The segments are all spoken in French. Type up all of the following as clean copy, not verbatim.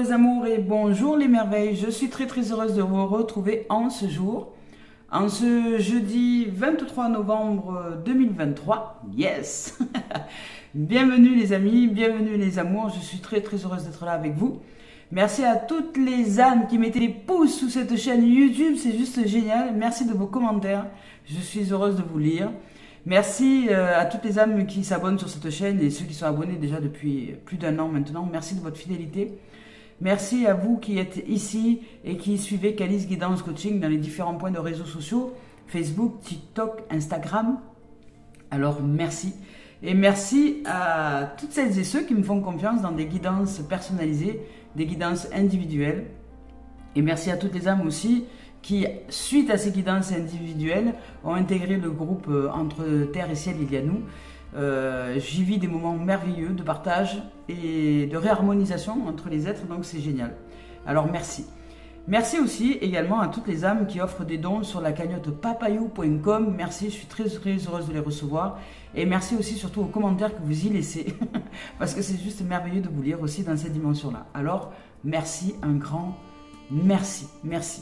les amours et bonjour les merveilles. Je suis très heureuse de vous retrouver en ce jour, en ce jeudi 23 novembre 2023. Yes. Bienvenue les amis, bienvenue les amours. Je suis très heureuse d'être là avec vous. Merci à toutes les âmes qui mettaient des pouces sous cette chaîne YouTube, c'est juste génial. Merci de vos commentaires, je suis heureuse de vous lire. Merci à toutes les âmes qui s'abonnent sur cette chaîne et ceux qui sont abonnés déjà depuis plus d'un an maintenant. Merci de votre fidélité. Merci à vous qui êtes ici et qui suivez Calice Guidance Coaching dans les différents points de réseaux sociaux, Facebook, TikTok, Instagram. Alors merci. Et merci à toutes celles et ceux qui me font confiance dans des guidances personnalisées, des guidances individuelles. Et merci à toutes les âmes aussi qui, suite à ces guidances individuelles, ont intégré le groupe Entre Terre et Ciel, il y a nous. J'y vis des moments merveilleux de partage et de réharmonisation entre les êtres, donc c'est génial. Alors merci. Merci aussi également à toutes les âmes qui offrent des dons sur la cagnotte papayou.com. Merci, je suis très heureuse de les recevoir. Et merci aussi surtout aux commentaires que vous y laissez, parce que c'est juste merveilleux de vous lire aussi dans cette dimension-là. Alors merci, un grand merci, merci.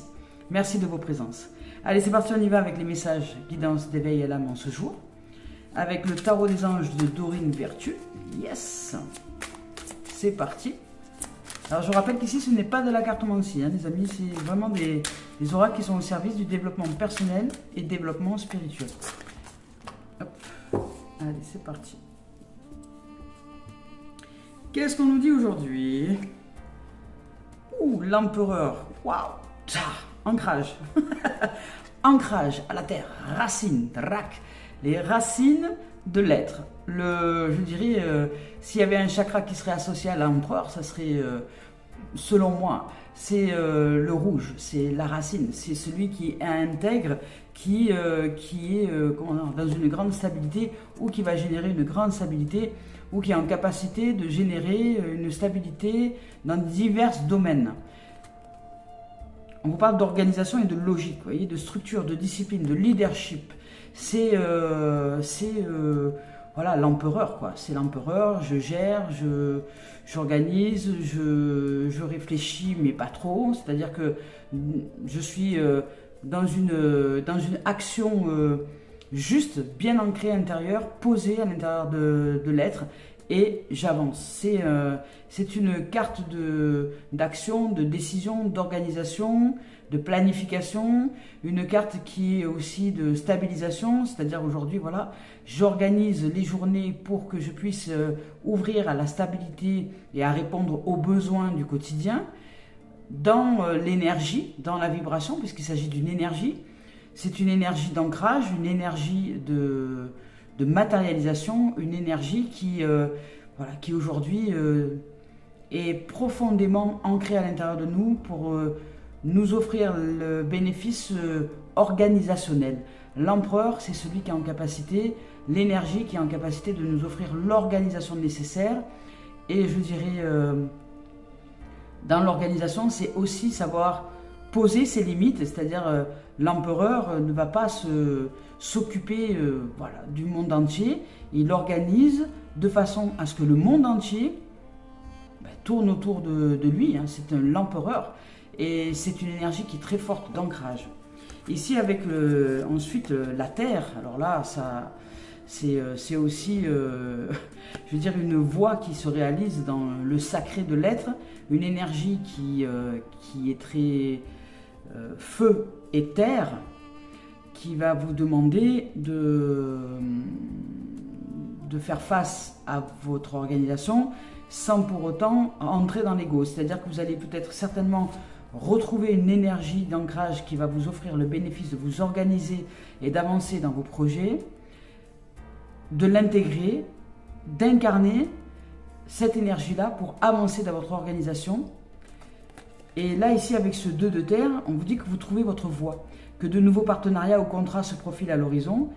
Merci de vos présences. Allez, c'est parti, on y va avec les messages guidance d'éveil à l'âme en ce jour. Avec le tarot des anges de Dorine Vertu. Yes. C'est parti. Alors, je rappelle qu'ici, ce n'est pas de la cartomancie, hein, les amis. C'est vraiment des oracles qui sont au service du développement personnel et développement spirituel. Hop. Allez, c'est parti. Qu'est-ce qu'on nous dit aujourd'hui? Ouh, l'empereur. Waouh. Ancrage. Ancrage à la terre. Racine. Drac. Les racines de l'être. Je dirais, s'il y avait un chakra qui serait associé à l'empereur, ça serait, selon moi, c'est le rouge. C'est la racine. C'est celui qui intègre, qui est dans une grande stabilité ou qui va générer une grande stabilité ou qui est en capacité de générer une stabilité dans divers domaines. On vous parle d'organisation et de logique, vous voyez, de structure, de discipline, de leadership. C'est voilà, l'empereur, quoi. C'est l'empereur, je gère, j'organise, je réfléchis, mais pas trop. C'est-à-dire que je suis dans une action juste, bien ancrée intérieure, posée à l'intérieur de l'être. Et j'avance. C'est une carte d'action, de décision, d'organisation, de planification, une carte qui est aussi de stabilisation, c'est-à-dire aujourd'hui, voilà, j'organise les journées pour que je puisse ouvrir à la stabilité et à répondre aux besoins du quotidien, dans l'énergie, dans la vibration, puisqu'il s'agit d'une énergie. C'est une énergie d'ancrage, une énergie de matérialisation, une énergie qui aujourd'hui est profondément ancrée à l'intérieur de nous pour nous offrir le bénéfice organisationnel. L'empereur, c'est celui qui est en capacité, l'énergie qui est en capacité de nous offrir l'organisation nécessaire. Et je dirais, dans l'organisation, c'est aussi savoir poser ses limites, c'est-à-dire l'empereur ne va pas s'occuper voilà, du monde entier, il organise de façon à ce que le monde entier tourne autour de lui, hein. C'est l'empereur et c'est une énergie qui est très forte d'ancrage. Ici avec ensuite la terre, alors là ça c'est aussi je veux dire une voie qui se réalise dans le sacré de l'être, une énergie qui est très feu et terre, qui va vous demander de faire face à votre organisation sans pour autant entrer dans l'ego. C'est-à-dire que vous allez peut-être certainement retrouver une énergie d'ancrage qui va vous offrir le bénéfice de vous organiser et d'avancer dans vos projets, de l'intégrer, d'incarner cette énergie-là pour avancer dans votre organisation. Et là, ici, avec ce 2 de terre, on vous dit que vous trouvez votre voie, que de nouveaux partenariats ou contrats se profilent à l'horizon.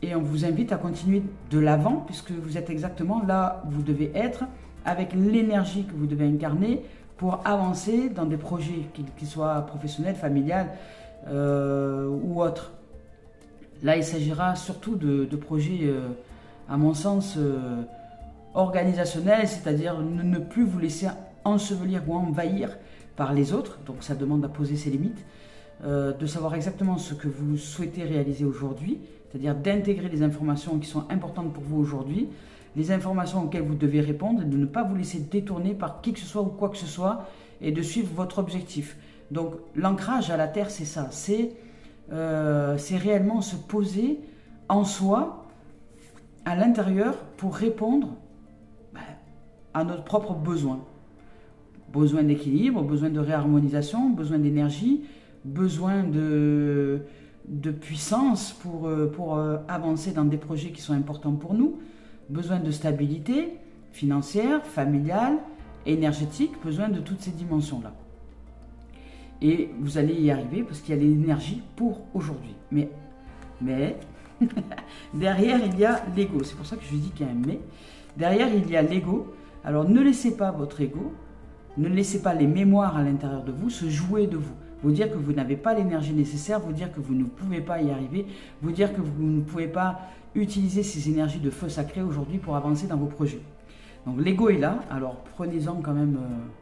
Et on vous invite à continuer de l'avant, puisque vous êtes exactement là où vous devez être, avec l'énergie que vous devez incarner pour avancer dans des projets, qu'ils soient professionnels, familiales ou autres. Là, il s'agira surtout de projets, à mon sens, organisationnels, c'est-à-dire ne plus vous laisser ensevelir ou envahir par les autres, donc ça demande à poser ses limites, de savoir exactement ce que vous souhaitez réaliser aujourd'hui, c'est-à-dire d'intégrer les informations qui sont importantes pour vous aujourd'hui, les informations auxquelles vous devez répondre, et de ne pas vous laisser détourner par qui que ce soit ou quoi que ce soit, et de suivre votre objectif. Donc l'ancrage à la terre, c'est ça, c'est réellement se poser en soi, à l'intérieur, pour répondre à notre propre besoin. Besoin d'équilibre, besoin de réharmonisation, besoin d'énergie, besoin de puissance pour avancer dans des projets qui sont importants pour nous, besoin de stabilité financière, familiale, énergétique, besoin de toutes ces dimensions-là. Et vous allez y arriver parce qu'il y a l'énergie pour aujourd'hui. Mais derrière, il y a l'ego. C'est pour ça que je dis qu'il y a un mais. Derrière, il y a l'ego. Alors ne laissez pas votre ego, ne laissez pas les mémoires à l'intérieur de vous se jouer de vous. Vous dire que vous n'avez pas l'énergie nécessaire, vous dire que vous ne pouvez pas y arriver, vous dire que vous ne pouvez pas utiliser ces énergies de feu sacré aujourd'hui pour avancer dans vos projets. Donc l'ego est là, alors prenez-en quand même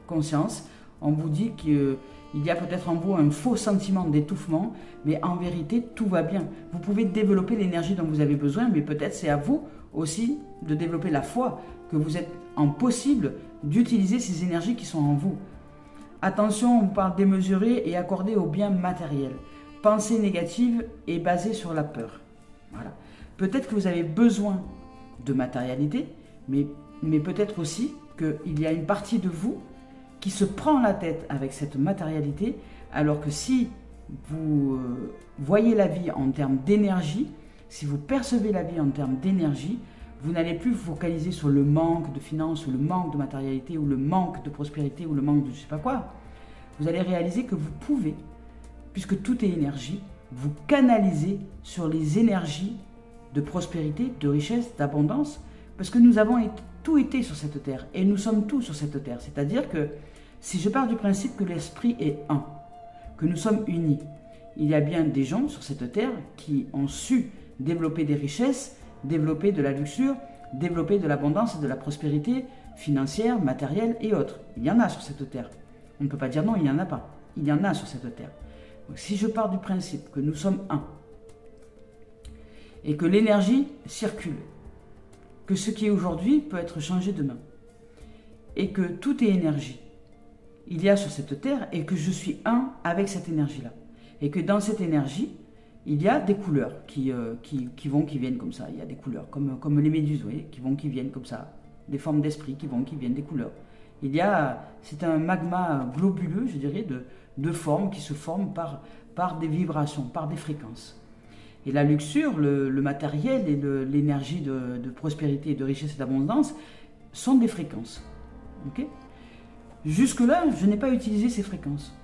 conscience. On vous dit qu'il y a peut-être en vous un faux sentiment d'étouffement, mais en vérité tout va bien. Vous pouvez développer l'énergie dont vous avez besoin, mais peut-être c'est à vous aussi de développer la foi, que vous êtes en possible d'utiliser ces énergies qui sont en vous. Attention, on vous parle démesuré et accordé au bien matériel. Pensée négative est basée sur la peur. Voilà. Peut-être que vous avez besoin de matérialité, mais peut-être aussi qu'il y a une partie de vous qui se prend la tête avec cette matérialité, alors que si vous voyez la vie en termes d'énergie, si vous percevez la vie en termes d'énergie, vous n'allez plus vous focaliser sur le manque de finances, ou le manque de matérialité, ou le manque de prospérité, ou le manque de je ne sais pas quoi. Vous allez réaliser que vous pouvez, puisque tout est énergie, vous canaliser sur les énergies de prospérité, de richesse, d'abondance, parce que nous avons tout été sur cette terre, et nous sommes tous sur cette terre. C'est-à-dire que si je pars du principe que l'esprit est un, que nous sommes unis, il y a bien des gens sur cette terre qui ont su développer des richesses, développer de la luxure, développer de l'abondance et de la prospérité financière, matérielle et autres. Il y en a sur cette terre. On ne peut pas dire non, il n'y en a pas. Il y en a sur cette terre. Donc, si je pars du principe que nous sommes un et que l'énergie circule, que ce qui est aujourd'hui peut être changé demain et que tout est énergie, il y a sur cette terre et que je suis un avec cette énergie-là. Et que dans cette énergie, il y a des couleurs qui vont, qui viennent comme ça. Il y a des couleurs, comme les méduses, vous voyez, qui vont, qui viennent comme ça. Des formes d'esprit qui vont, qui viennent, des couleurs. C'est un magma globuleux, je dirais, de formes qui se forment par des vibrations, par des fréquences. Et la luxure, le matériel et l'énergie de prospérité, de richesse et d'abondance sont des fréquences. Okay. Jusque-là, je n'ai pas utilisé ces fréquences.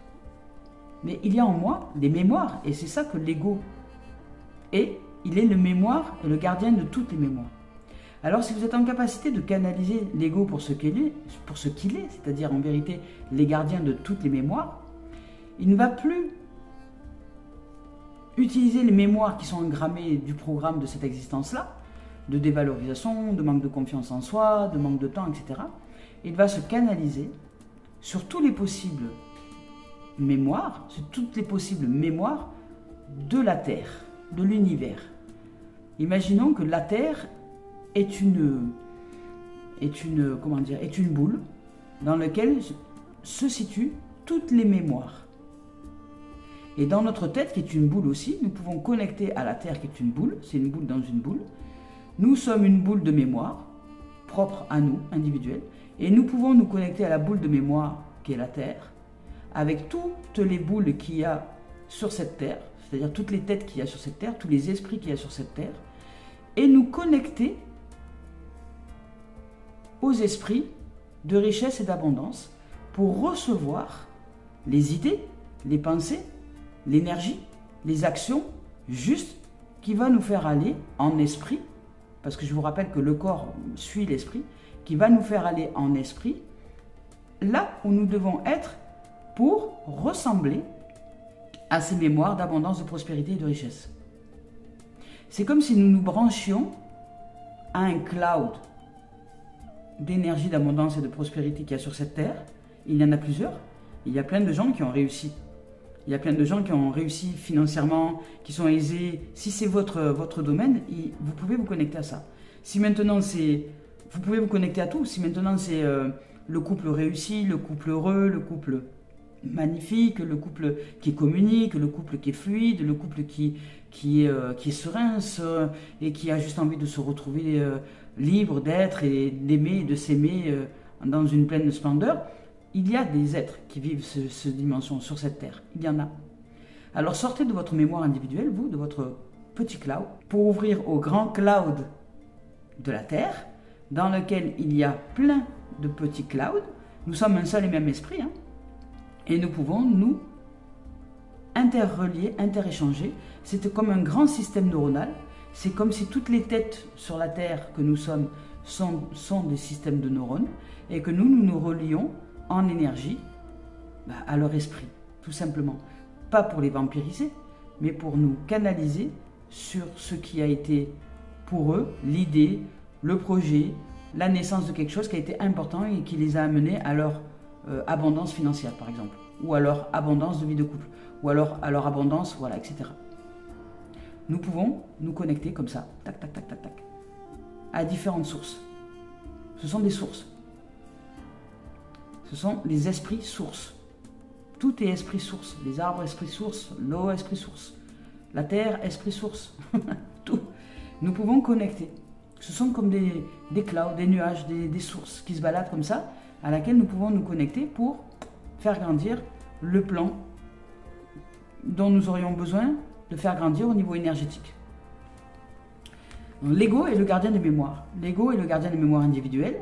Mais il y a en moi des mémoires, et c'est ça que l'ego est. Il est le mémoire et le gardien de toutes les mémoires. Alors si vous êtes en capacité de canaliser l'ego pour ce qu'il est, c'est-à-dire en vérité les gardiens de toutes les mémoires, il ne va plus utiliser les mémoires qui sont engrammées du programme de cette existence-là, de dévalorisation, de manque de confiance en soi, de manque de temps, etc. Il va se canaliser sur tous les possibles mémoires, sur toutes les possibles mémoires de la Terre, de l'univers. Imaginons que la Terre est une boule dans laquelle se situent toutes les mémoires. Et dans notre tête, qui est une boule aussi, nous pouvons connecter à la Terre qui est une boule, c'est une boule dans une boule. Nous sommes une boule de mémoire, propre à nous, individuelle, et nous pouvons nous connecter à la boule de mémoire qui est la Terre, avec toutes les boules qu'il y a sur cette terre, c'est-à-dire toutes les têtes qu'il y a sur cette terre, tous les esprits qu'il y a sur cette terre, et nous connecter aux esprits de richesse et d'abondance pour recevoir les idées, les pensées, l'énergie, les actions justes qui va nous faire aller en esprit, parce que je vous rappelle que le corps suit l'esprit, qui va nous faire aller en esprit là où nous devons être pour ressembler à ces mémoires d'abondance, de prospérité et de richesse. C'est comme si nous nous branchions à un cloud d'énergie, d'abondance et de prospérité qu'il y a sur cette terre, Il y en a plusieurs. Il y a plein de gens qui ont réussi. Il y a plein de gens qui ont réussi financièrement, qui sont aisés. Si c'est votre domaine, vous pouvez vous connecter à ça. Si maintenant c'est... Vous pouvez vous connecter à tout. Si maintenant c'est le couple réussi, le couple heureux, le couple magnifique, le couple qui communique, le couple qui est fluide, le couple qui est serein et qui a juste envie de se retrouver libre d'être et d'aimer et de s'aimer dans une pleine splendeur, il y a des êtres qui vivent cette dimension sur cette terre. Il y en a. Alors sortez de votre mémoire individuelle, vous, de votre petit cloud, pour ouvrir au grand cloud de la terre, dans lequel il y a plein de petits clouds. Nous sommes un seul et même esprit, hein, et nous pouvons nous interrelier, interéchanger. C'est comme un grand système neuronal. C'est comme si toutes les têtes sur la Terre que nous sommes sont des systèmes de neurones et que nous nous relions en énergie à leur esprit, tout simplement. Pas pour les vampiriser, mais pour nous canaliser sur ce qui a été pour eux l'idée, le projet, la naissance de quelque chose qui a été important et qui les a amenés à leur abondance financière, par exemple, ou à leur abondance de vie de couple, ou alors à leur abondance, voilà, etc. Nous pouvons nous connecter comme ça, tac, tac, tac, tac, tac, à différentes sources. Ce sont des sources. Ce sont les esprits sources. Tout est esprit source. Les arbres, esprit source. L'eau, esprit source. La terre, esprit source. Tout. Nous pouvons connecter. Ce sont comme des clouds, des nuages, des sources qui se baladent comme ça, à laquelle nous pouvons nous connecter pour faire grandir le plan dont nous aurions besoin de faire grandir au niveau énergétique. L'ego est le gardien des mémoires. L'ego est le gardien des mémoires individuelles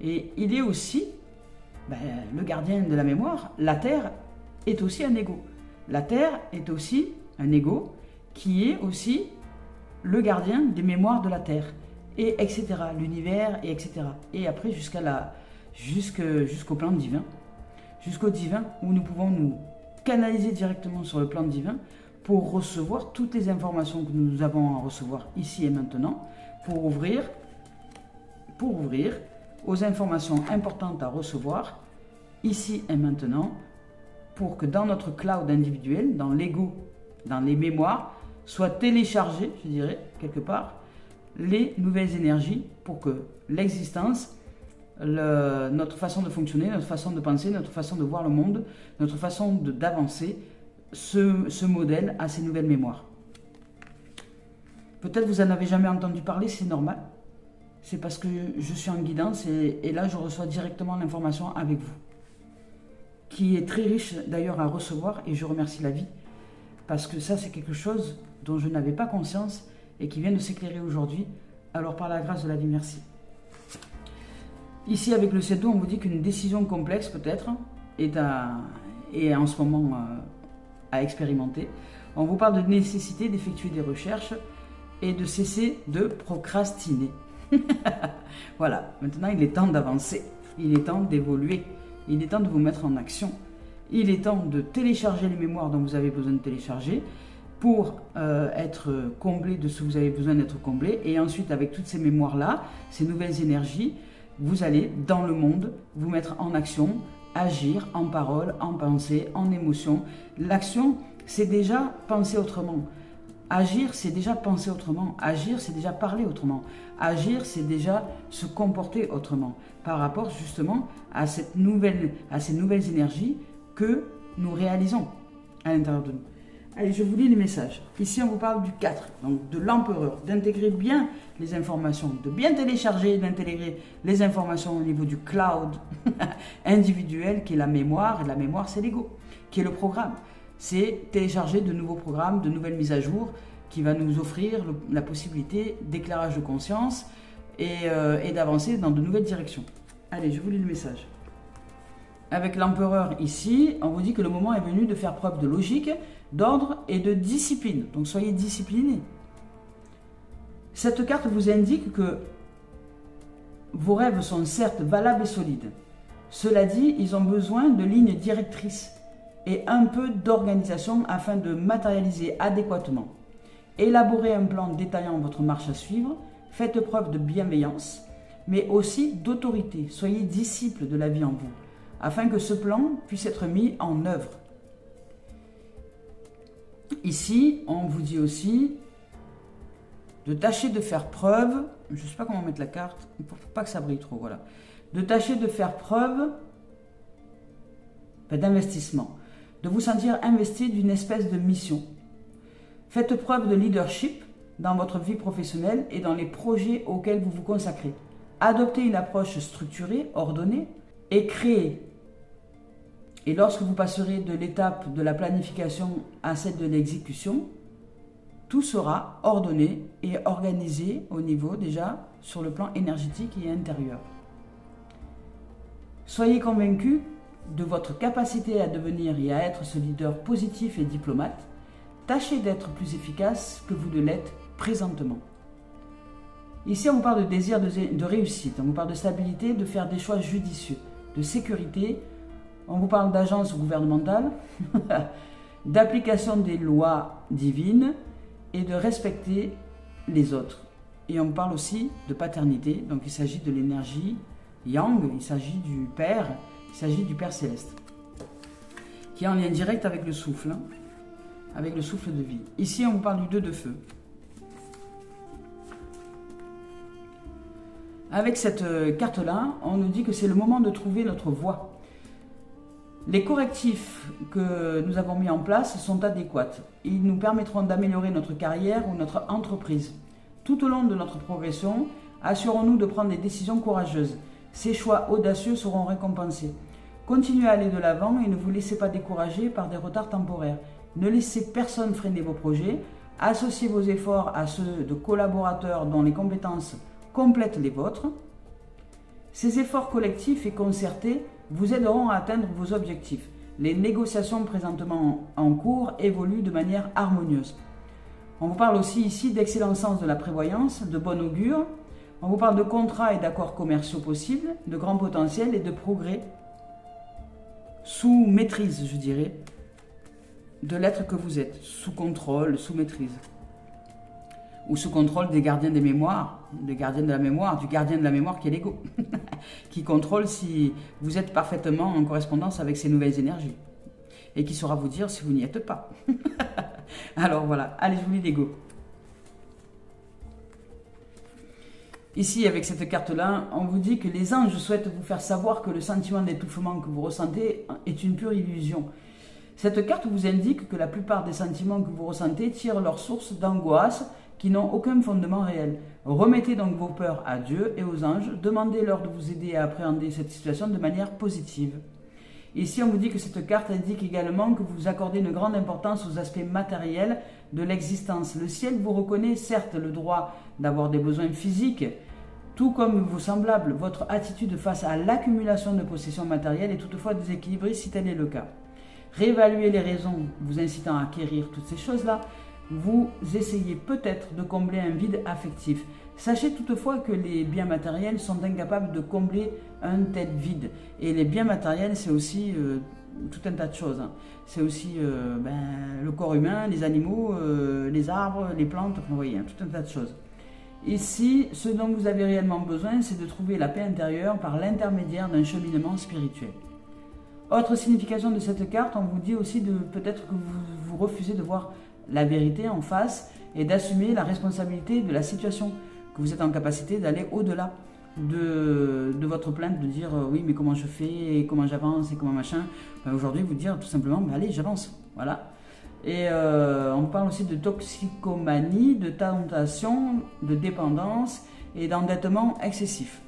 et il est aussi le gardien de la mémoire. La Terre est aussi un ego. La Terre est aussi un ego qui est aussi le gardien des mémoires de la Terre, et etc. L'univers, et etc. Et après jusqu'au plan divin. Jusqu'au divin où nous pouvons nous canaliser directement sur le plan divin pour recevoir toutes les informations que nous avons à recevoir ici et maintenant, pour ouvrir aux informations importantes à recevoir ici et maintenant, pour que dans notre cloud individuel, dans l'ego, dans les mémoires, soient téléchargées, je dirais, quelque part, les nouvelles énergies pour que l'existence, notre façon de fonctionner, notre façon de penser, notre façon de voir le monde, notre façon d'avancer, ce modèle à ces nouvelles mémoires. Peut-être vous n'en avez jamais entendu parler, c'est normal. C'est parce que je suis en guidance et là je reçois directement l'information avec vous. Qui est très riche d'ailleurs à recevoir et je remercie la vie. Parce que ça c'est quelque chose dont je n'avais pas conscience et qui vient de s'éclairer aujourd'hui. Alors par la grâce de la vie, merci. Ici avec le CEDO, on vous dit qu'une décision complexe peut-être est en ce moment à expérimenter. On vous parle de nécessité d'effectuer des recherches et de cesser de procrastiner. Voilà, maintenant il est temps d'avancer, il est temps d'évoluer, il est temps de vous mettre en action. Il est temps de télécharger les mémoires dont vous avez besoin de télécharger pour être comblé de ce que vous avez besoin d'être comblé. Et ensuite, avec toutes ces mémoires-là, ces nouvelles énergies, vous allez, dans le monde, vous mettre en action, agir en parole, en pensée, en émotion. L'action, c'est déjà penser autrement. Agir, c'est déjà penser autrement. Agir, c'est déjà parler autrement. Agir, c'est déjà se comporter autrement par rapport justement à ces nouvelles énergies que nous réalisons à l'intérieur de nous. Allez, je vous lis les messages. Ici, on vous parle du 4, donc de l'empereur, d'intégrer bien les informations, de bien télécharger, d'intégrer les informations au niveau du cloud individuel qui est la mémoire. Et la mémoire, c'est l'ego, qui est le programme. C'est télécharger de nouveaux programmes, de nouvelles mises à jour qui va nous offrir la possibilité d'éclairage de conscience et d'avancer dans de nouvelles directions. Allez, je vous lis le message. Avec l'empereur ici, on vous dit que le moment est venu de faire preuve de logique, d'ordre et de discipline. Donc soyez disciplinés. Cette carte vous indique que vos rêves sont certes valables et solides. Cela dit, ils ont besoin de lignes directrices et un peu d'organisation afin de matérialiser adéquatement. Élaborez un plan détaillant votre marche à suivre, faites preuve de bienveillance, mais aussi d'autorité. Soyez disciples de la vie en vous. afin que ce plan puisse être mis en œuvre. Ici, on vous dit aussi de tâcher de faire preuve, je ne sais pas comment mettre la carte, pour pas que ça brille trop, voilà. De tâcher de faire preuve d'investissement, de vous sentir investi d'une espèce de mission. Faites preuve de leadership dans votre vie professionnelle et dans les projets auxquels vous vous consacrez. Adoptez une approche structurée, ordonnée et créez. Et lorsque vous passerez de l'étape de la planification à celle de l'exécution, tout sera ordonné et organisé au niveau déjà sur le plan énergétique et intérieur. Soyez convaincus de votre capacité à devenir et à être ce leader positif et diplomate. Tâchez d'être plus efficace que vous ne l'êtes présentement. Ici, on vous parle de désir de réussite, on vous parle de stabilité, de faire des choix judicieux, de sécurité, on vous parle d'agence gouvernementale, d'application des lois divines et de respecter les autres. Et on parle aussi de paternité, donc il s'agit de l'énergie yang, il s'agit du Père, il s'agit du Père Céleste, qui est en lien direct avec le souffle, avec le souffle de vie. Ici, on vous parle du 2 de feu. Avec cette carte-là, on nous dit que c'est le moment de trouver notre voie. Les correctifs que nous avons mis en place sont adéquats. Ils nous permettront d'améliorer notre carrière ou notre entreprise. Tout au long de notre progression, assurons-nous de prendre des décisions courageuses. Ces choix audacieux seront récompensés. Continuez à aller de l'avant et ne vous laissez pas décourager par des retards temporaires. Ne laissez personne freiner vos projets. Associez vos efforts à ceux de collaborateurs dont les compétences complètent les vôtres. Ces efforts collectifs et concertés vous aideront à atteindre vos objectifs. Les négociations présentement en cours évoluent de manière harmonieuse. On vous parle aussi ici d'excellent sens de la prévoyance, de bon augure. On vous parle de contrats et d'accords commerciaux possibles, de grand potentiel et de progrès sous maîtrise, je dirais, de l'être que vous êtes, sous contrôle, sous maîtrise. Ou sous contrôle des gardiens des mémoires, des gardiens de la mémoire, du gardien de la mémoire qui est l'ego, qui contrôle si vous êtes parfaitement en correspondance avec ces nouvelles énergies, et qui saura vous dire si vous n'y êtes pas. Alors voilà, allez, je vous lis l'ego. Ici, avec cette carte-là, on vous dit que les anges souhaitent vous faire savoir que le sentiment d'étouffement que vous ressentez est une pure illusion. Cette carte vous indique que la plupart des sentiments que vous ressentez tirent leur source d'angoisse qui n'ont aucun fondement réel. Remettez donc vos peurs à Dieu et aux anges, demandez-leur de vous aider à appréhender cette situation de manière positive. Ici, on vous dit que cette carte indique également que vous accordez une grande importance aux aspects matériels de l'existence. Le ciel vous reconnaît certes le droit d'avoir des besoins physiques, tout comme vos semblables. Votre attitude face à l'accumulation de possessions matérielles est toutefois déséquilibrée si tel est le cas. Réévaluez les raisons vous incitant à acquérir toutes ces choses-là. Vous essayez peut-être de combler un vide affectif. Sachez toutefois que les biens matériels sont incapables de combler un tel vide. Et les biens matériels, c'est aussi tout un tas de choses. C'est aussi le corps humain, les animaux, les arbres, les plantes, enfin, vous voyez, tout un tas de choses. Ici, ce dont vous avez réellement besoin, c'est de trouver la paix intérieure par l'intermédiaire d'un cheminement spirituel. Autre signification de cette carte, on vous dit aussi de peut-être que vous refusez de voir la vérité en face et d'assumer la responsabilité de la situation, que vous êtes en capacité d'aller au-delà de votre plainte, de dire oui mais comment je fais, et comment j'avance et comment machin. Aujourd'hui vous dire tout simplement allez j'avance, voilà. Et on parle aussi de toxicomanie, de tentation, de dépendance et d'endettement excessif.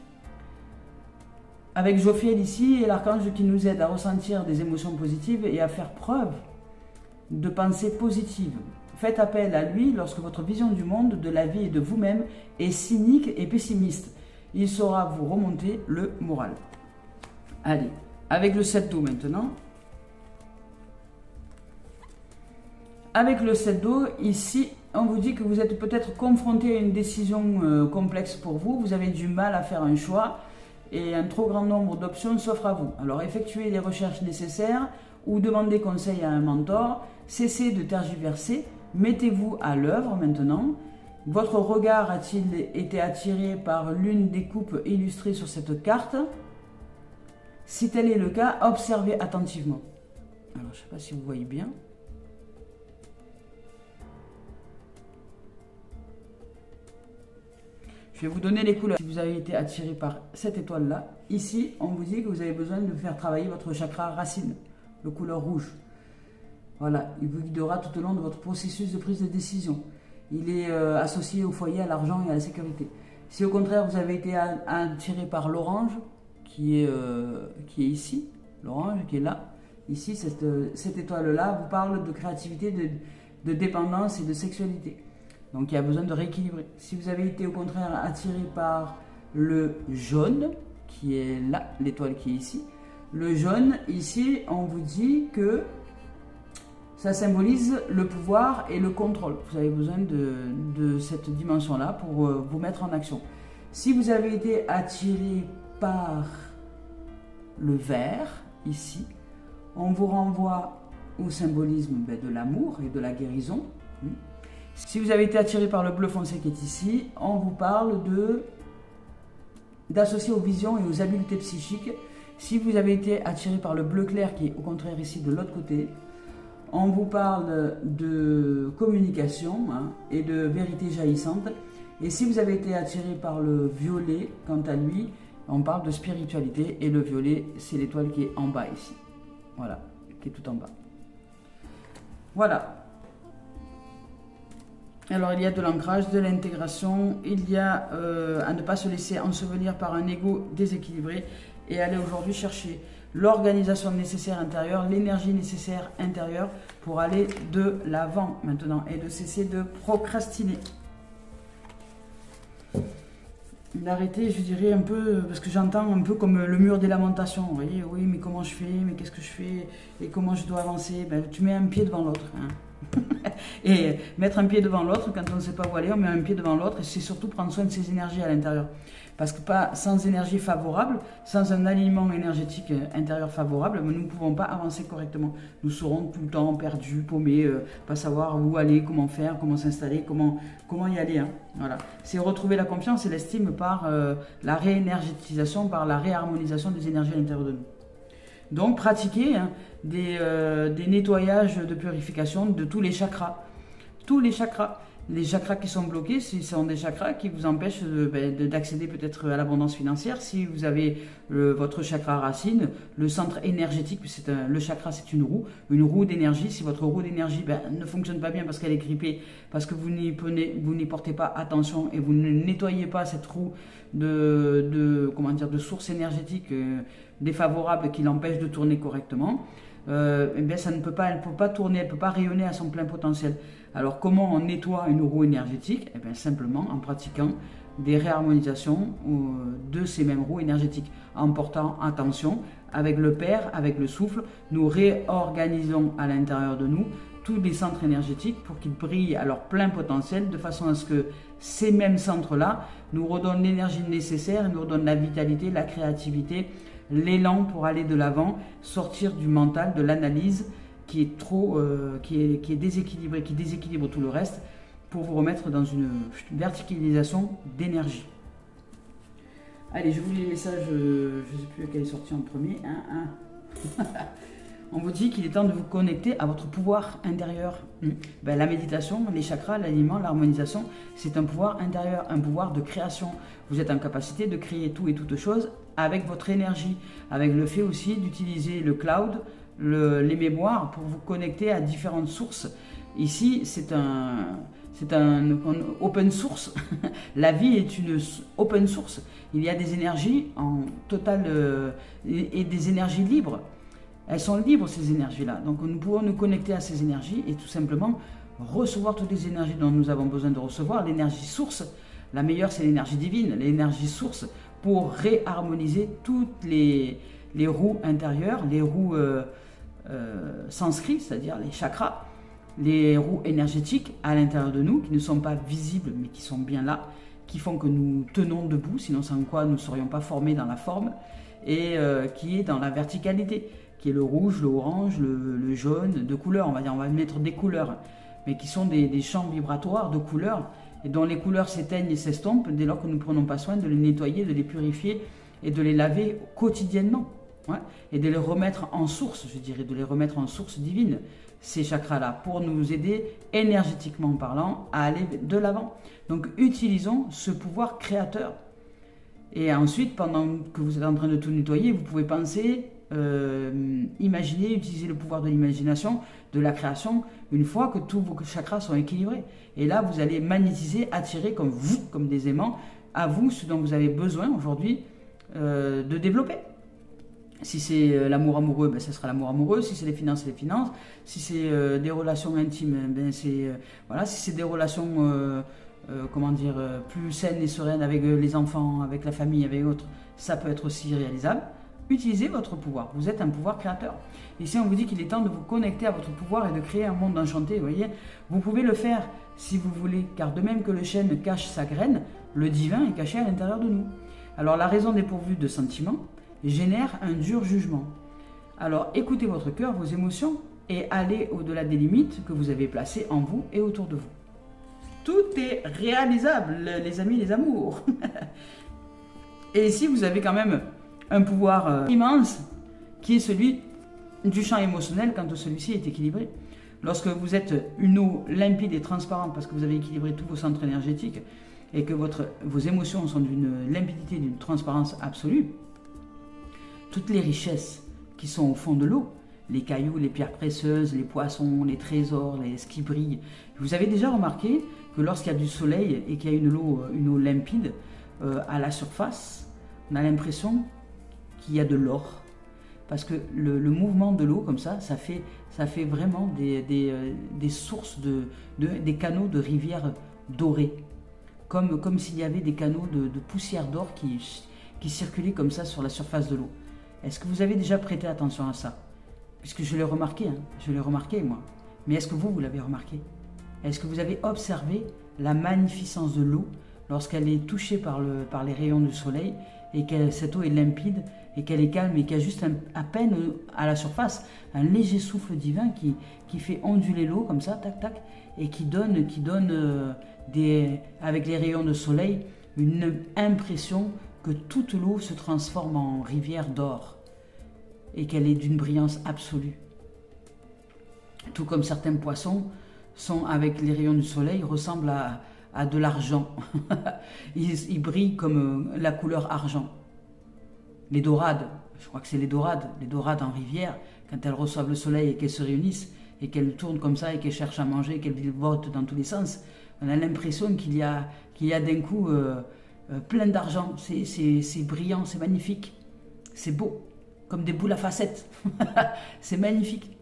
Avec Jophiel ici et l'archange qui nous aide à ressentir des émotions positives et à faire preuve de pensée positive. Faites appel à lui lorsque votre vision du monde, de la vie et de vous-même est cynique et pessimiste. Il saura vous remonter le moral. Allez, avec le 7 d'eau maintenant. Avec le 7 d'eau, ici, on vous dit que vous êtes peut-être confronté à une décision complexe pour vous. Vous avez du mal à faire un choix et un trop grand nombre d'options s'offrent à vous. Alors effectuez les recherches nécessaires ou demandez conseil à un mentor. Cessez de tergiverser, mettez-vous à l'œuvre maintenant. Votre regard a-t-il été attiré par l'une des coupes illustrées sur cette carte? Si tel est le cas, observez attentivement. Alors, je ne sais pas si vous voyez bien. Je vais vous donner les couleurs. Si vous avez été attiré par cette étoile-là, ici, on vous dit que vous avez besoin de faire travailler votre chakra racine, le couleur rouge. Voilà, il vous guidera tout au long de votre processus de prise de décision. Il est associé au foyer, à l'argent et à la sécurité. Si au contraire, vous avez été attiré par l'orange, qui est ici, l'orange qui est là, ici, cette étoile-là vous parle de créativité, de dépendance et de sexualité. Donc il y a besoin de rééquilibrer. Si vous avez été au contraire attiré par le jaune, qui est là, l'étoile qui est ici, le jaune, ici, on vous dit que ça symbolise le pouvoir et le contrôle. Vous avez besoin de cette dimension-là pour vous mettre en action. Si vous avez été attiré par le vert, ici, on vous renvoie au symbolisme de l'amour et de la guérison. Si vous avez été attiré par le bleu foncé qui est ici, on vous parle d'associer aux visions et aux habiletés psychiques. Si vous avez été attiré par le bleu clair qui est au contraire ici de l'autre côté, on vous parle de communication et de vérité jaillissante. Et si vous avez été attiré par le violet, quant à lui, on parle de spiritualité. Et le violet, c'est l'étoile qui est en bas ici. Voilà, qui est tout en bas. Voilà. Alors, il y a de l'ancrage, de l'intégration, il y a à ne pas se laisser ensevelir par un ego déséquilibré et aller aujourd'hui chercher l'organisation nécessaire intérieure, l'énergie nécessaire intérieure pour aller de l'avant maintenant et de cesser de procrastiner. D'arrêter, je dirais un peu, parce que j'entends un peu comme le mur des lamentations. Vous voyez, oui, mais comment je fais, mais qu'est-ce que je fais et comment je dois avancer? Ben, tu mets un pied devant l'autre. Et mettre un pied devant l'autre, quand on ne sait pas où aller, on met un pied devant l'autre et c'est surtout prendre soin de ses énergies à l'intérieur. Parce que sans énergie favorable, sans un alignement énergétique intérieur favorable, nous ne pouvons pas avancer correctement. Nous serons tout le temps perdus, paumés, pas savoir où aller, comment faire, comment s'installer, comment y aller. Voilà. C'est retrouver la confiance et l'estime par la réénergétisation, par la réharmonisation des énergies à l'intérieur de nous. Donc pratiquer des nettoyages de purification de tous les chakras. Tous les chakras. Les chakras qui sont bloqués, ce sont des chakras qui vous empêchent d'accéder peut-être à l'abondance financière. Si vous avez votre chakra racine, le centre énergétique, le chakra c'est une roue d'énergie. Si votre roue d'énergie ne fonctionne pas bien parce qu'elle est grippée, parce que vous n'y portez pas attention et vous ne nettoyez pas cette roue de source énergétique défavorable qui l'empêche de tourner correctement, elle ne peut pas tourner, elle ne peut pas rayonner à son plein potentiel. Alors comment on nettoie une roue énergétique? Simplement en pratiquant des réharmonisations de ces mêmes roues énergétiques, en portant attention avec le père, avec le souffle, nous réorganisons à l'intérieur de nous tous les centres énergétiques pour qu'ils brillent à leur plein potentiel, de façon à ce que ces mêmes centres-là nous redonnent l'énergie nécessaire, nous redonnent la vitalité, la créativité, l'élan pour aller de l'avant, sortir du mental, de l'analyse qui est déséquilibré, qui déséquilibre tout le reste, pour vous remettre dans une verticalisation d'énergie. Allez, je vous lis les messages, je ne sais plus lequel est sorti en premier. On vous dit qu'il est temps de vous connecter à votre pouvoir intérieur. La méditation, les chakras, l'alignement, l'harmonisation, c'est un pouvoir intérieur, un pouvoir de création. Vous êtes en capacité de créer tout et toutes choses avec votre énergie, avec le fait aussi d'utiliser le cloud, les mémoires pour vous connecter à différentes sources. Ici, c'est un open source. La vie est une open source. Il y a des énergies en total et des énergies libres. Elles sont libres, ces énergies-là. Donc nous pouvons nous connecter à ces énergies et tout simplement recevoir toutes les énergies dont nous avons besoin de recevoir. L'énergie source, la meilleure, c'est l'énergie divine, l'énergie source pour réharmoniser toutes les roues intérieures, les roues sanskrites, c'est-à-dire les chakras, les roues énergétiques à l'intérieur de nous qui ne sont pas visibles mais qui sont bien là, qui font que nous tenons debout, sinon sans quoi nous ne serions pas formés dans la forme, et qui est dans la verticalité, qui est le rouge, le orange, le jaune, de couleurs, on va mettre des couleurs, mais qui sont des champs vibratoires de couleurs, et dont les couleurs s'éteignent et s'estompent dès lors que nous ne prenons pas soin de les nettoyer, de les purifier et de les laver quotidiennement. Ouais, et de les remettre en source, je dirais, de les remettre en source divine, ces chakras-là, pour nous aider, énergétiquement parlant, à aller de l'avant. Donc, utilisons ce pouvoir créateur. Et ensuite, pendant que vous êtes en train de tout nettoyer, vous pouvez penser, imaginer, utiliser le pouvoir de l'imagination, de la création, une fois que tous vos chakras sont équilibrés. Et là, vous allez magnétiser, attirer comme vous, comme des aimants, à vous, ce dont vous avez besoin aujourd'hui de développer. Si c'est l'amour amoureux, ben, ce sera l'amour amoureux. Si c'est les finances, les finances. Si c'est des relations intimes, ben, voilà. Si c'est des relations comment dire, plus saines et sereines avec les enfants, avec la famille, avec autres, ça peut être aussi réalisable. Utilisez votre pouvoir. Vous êtes un pouvoir créateur. Ici, on vous dit qu'il est temps de vous connecter à votre pouvoir et de créer un monde enchanté. Vous voyez, vous pouvez le faire si vous voulez, car de même que le chêne cache sa graine, le divin est caché à l'intérieur de nous. Alors, la raison dépourvue de sentiments génère un dur jugement. Alors, écoutez votre cœur, vos émotions, et allez au-delà des limites que vous avez placées en vous et autour de vous. Tout est réalisable, les amis, les amours. Et ici, vous avez quand même un pouvoir immense qui est celui du champ émotionnel quand celui-ci est équilibré. Lorsque vous êtes une eau limpide et transparente parce que vous avez équilibré tous vos centres énergétiques et que vos émotions sont d'une limpidité, d'une transparence absolue, toutes les richesses qui sont au fond de l'eau, les cailloux, les pierres précieuses, les poissons, les trésors, ce qui brille. Vous avez déjà remarqué que lorsqu'il y a du soleil et qu'il y a une eau limpide à la surface, on a l'impression qu'il y a de l'or. Parce que le mouvement de l'eau comme ça fait vraiment des sources, des canaux de rivières dorées. Comme s'il y avait des canaux de poussière d'or qui circulaient comme ça sur la surface de l'eau. Est-ce que vous avez déjà prêté attention à ça? Puisque je l'ai remarqué, je l'ai remarqué moi. Mais est-ce que vous l'avez remarqué? Est-ce que vous avez observé la magnificence de l'eau lorsqu'elle est touchée par les rayons du soleil et que cette eau est limpide et qu'elle est calme et qu'il y a juste à peine à la surface un léger souffle divin qui fait onduler l'eau comme ça, tac tac, et qui donne avec les rayons de soleil une impression que toute l'eau se transforme en rivière d'or et qu'elle est d'une brillance absolue. Tout comme certains poissons sont avec les rayons du soleil ressemblent à de l'argent. ils brillent comme la couleur argent. Les dorades, je crois que c'est les dorades en rivière, quand elles reçoivent le soleil et qu'elles se réunissent et qu'elles tournent comme ça et qu'elles cherchent à manger, qu'elles votent dans tous les sens, on a l'impression qu'il y a d'un coup plein d'argent. C'est brillant, c'est magnifique, c'est beau, comme des boules à facettes. C'est magnifique.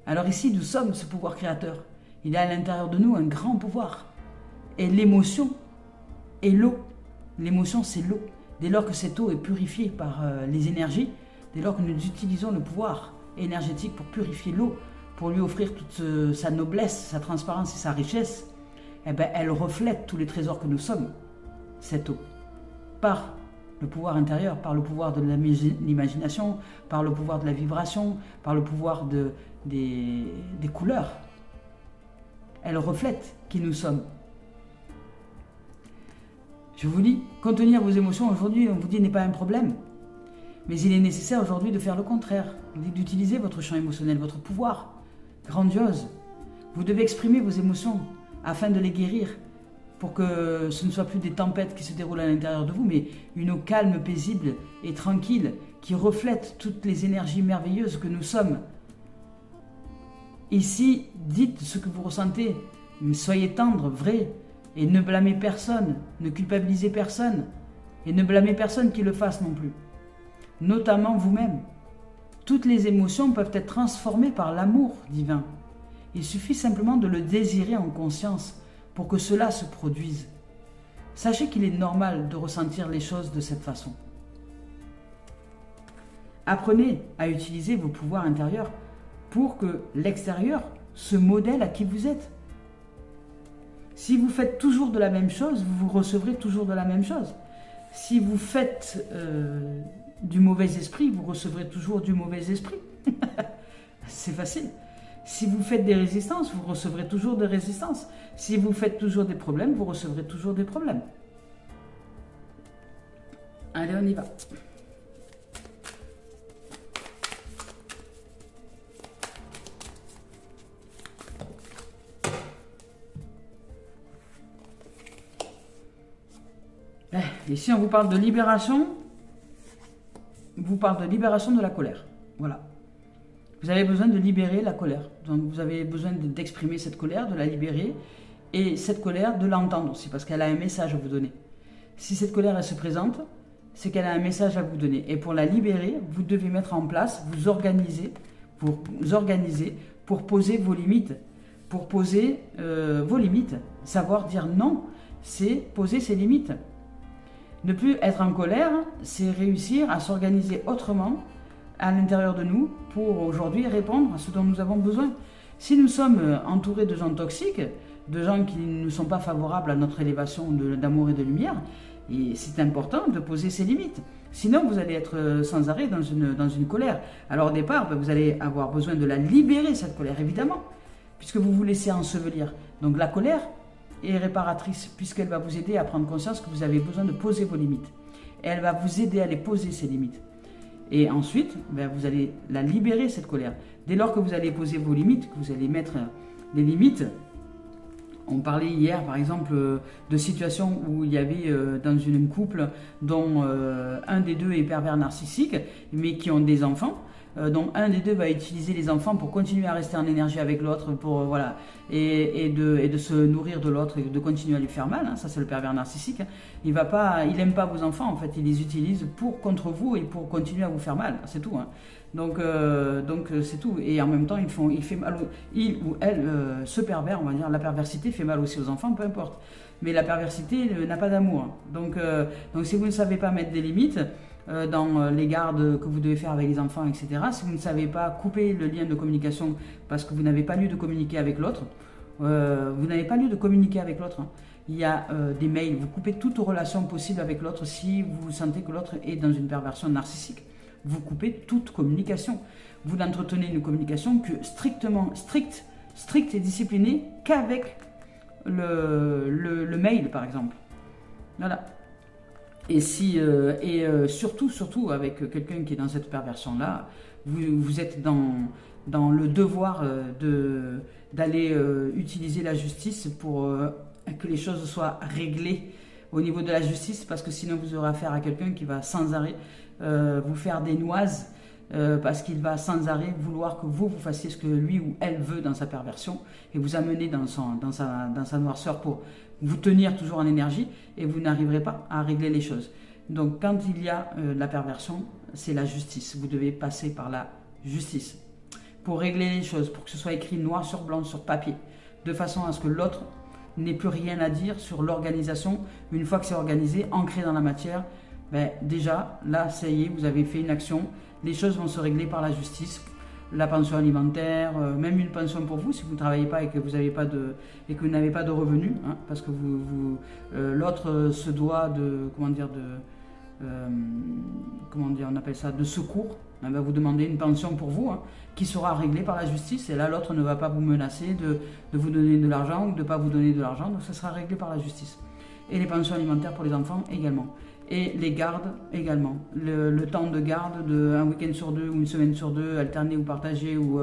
Alors ici, nous sommes ce pouvoir créateur. Il y a à l'intérieur de nous un grand pouvoir. Et l'émotion est l'eau. L'émotion, c'est l'eau. Dès lors que cette eau est purifiée par les énergies, dès lors que nous utilisons le pouvoir énergétique pour purifier l'eau, pour lui offrir toute sa noblesse, sa transparence et sa richesse, eh ben, elle reflète tous les trésors que nous sommes, cette eau, par le pouvoir intérieur, par le pouvoir de l'imagination, par le pouvoir de la vibration, par le pouvoir des couleurs. Elle reflète qui nous sommes. Je vous dis, contenir vos émotions aujourd'hui, on vous dit, n'est pas un problème. Mais il est nécessaire aujourd'hui de faire le contraire. On vous dit d'utiliser votre champ émotionnel, votre pouvoir grandiose. Vous devez exprimer vos émotions afin de les guérir, pour que ce ne soit plus des tempêtes qui se déroulent à l'intérieur de vous, mais une eau calme, paisible et tranquille qui reflète toutes les énergies merveilleuses que nous sommes. Ici, dites ce que vous ressentez, mais soyez tendre, vrai, et ne blâmez personne, ne culpabilisez personne, et ne blâmez personne qui le fasse non plus, notamment vous-même. Toutes les émotions peuvent être transformées par l'amour divin. Il suffit simplement de le désirer en conscience pour que cela se produise. Sachez qu'il est normal de ressentir les choses de cette façon. Apprenez à utiliser vos pouvoirs intérieurs pour que l'extérieur se modèle à qui vous êtes. Si vous faites toujours de la même chose, vous recevrez toujours de la même chose. Si vous faites du mauvais esprit, vous recevrez toujours du mauvais esprit. C'est facile. Si vous faites des résistances, vous recevrez toujours des résistances. Si vous faites toujours des problèmes, vous recevrez toujours des problèmes. Allez, on y va. Ici, on vous parle de libération. Vous parle de libération de la colère. Voilà. Vous avez besoin de libérer la colère. Donc, vous avez besoin d'exprimer cette colère, de la libérer. Et cette colère, de l'entendre aussi, parce qu'elle a un message à vous donner. Si cette colère, elle se présente, c'est qu'elle a un message à vous donner. Et pour la libérer, vous devez mettre en place, vous organiser pour poser vos limites. Pour poser vos limites. Savoir dire non, c'est poser ses limites. Ne plus être en colère, c'est réussir à s'organiser autrement à l'intérieur de nous pour aujourd'hui répondre à ce dont nous avons besoin. Si nous sommes entourés de gens toxiques, de gens qui ne sont pas favorables à notre élévation d'amour et de lumière, et c'est important de poser ses limites. Sinon, vous allez être sans arrêt dans une colère. Alors au départ, vous allez avoir besoin de la libérer, cette colère, évidemment, puisque vous vous laissez ensevelir. Donc la colère est réparatrice, puisqu'elle va vous aider à prendre conscience que vous avez besoin de poser vos limites. Et elle va vous aider à les poser, ces limites. Et ensuite, vous allez la libérer, cette colère. Dès lors que vous allez poser vos limites, que vous allez mettre des limites. On parlait hier, par exemple, de situations où il y avait dans une couple dont un des deux est pervers narcissique, mais qui ont des enfants. Donc un des deux va utiliser les enfants pour continuer à rester en énergie avec l'autre, pour voilà, et de se nourrir de l'autre et de continuer à lui faire mal. Hein, ça c'est le pervers narcissique. Hein. Il aime pas vos enfants en fait. Il les utilise contre vous et pour continuer à vous faire mal. C'est tout. Hein. Donc c'est tout. Et en même temps il fait mal. Il ou elle, ce pervers, on va dire, la perversité fait mal aussi aux enfants, peu importe. Mais la perversité n'a pas d'amour. Donc si vous ne savez pas mettre des limites dans les gardes que vous devez faire avec les enfants, etc. Si vous ne savez pas couper le lien de communication parce que vous n'avez pas lieu de communiquer avec l'autre, hein. Il y a des mails, vous coupez toute relation possible avec l'autre si vous sentez que l'autre est dans une perversion narcissique. Vous coupez toute communication. Vous n'entretenez une communication que stricte et disciplinée qu'avec le mail, par exemple. Voilà. Et surtout avec quelqu'un qui est dans cette perversion-là, vous êtes dans le devoir d'aller utiliser la justice pour que les choses soient réglées au niveau de la justice, parce que sinon vous aurez affaire à quelqu'un qui va sans arrêt vous faire des noises, parce qu'il va sans arrêt vouloir que vous fassiez ce que lui ou elle veut dans sa perversion et vous amener dans sa noirceur pour vous tenir toujours en énergie, et vous n'arriverez pas à régler les choses. Donc quand il y a la perversion, c'est la justice. Vous devez passer par la justice pour régler les choses, pour que ce soit écrit noir sur blanc sur papier, de façon à ce que l'autre n'ait plus rien à dire sur l'organisation. Une fois que c'est organisé, ancré dans la matière, déjà là ça y est, vous avez fait une action, les choses vont se régler par la justice. La pension alimentaire, même une pension pour vous si vous ne travaillez pas et que vous n'avez pas de revenus, hein, parce que l'autre se doit on appelle ça, de secours. On va vous demander une pension pour vous, hein, qui sera réglée par la justice, et là l'autre ne va pas vous menacer de vous donner de l'argent ou de ne pas vous donner de l'argent, donc ça sera réglé par la justice. Et les pensions alimentaires pour les enfants également. Et les gardes également. Le temps de garde, un week-end sur deux ou une semaine sur deux, alterné ou partagé ou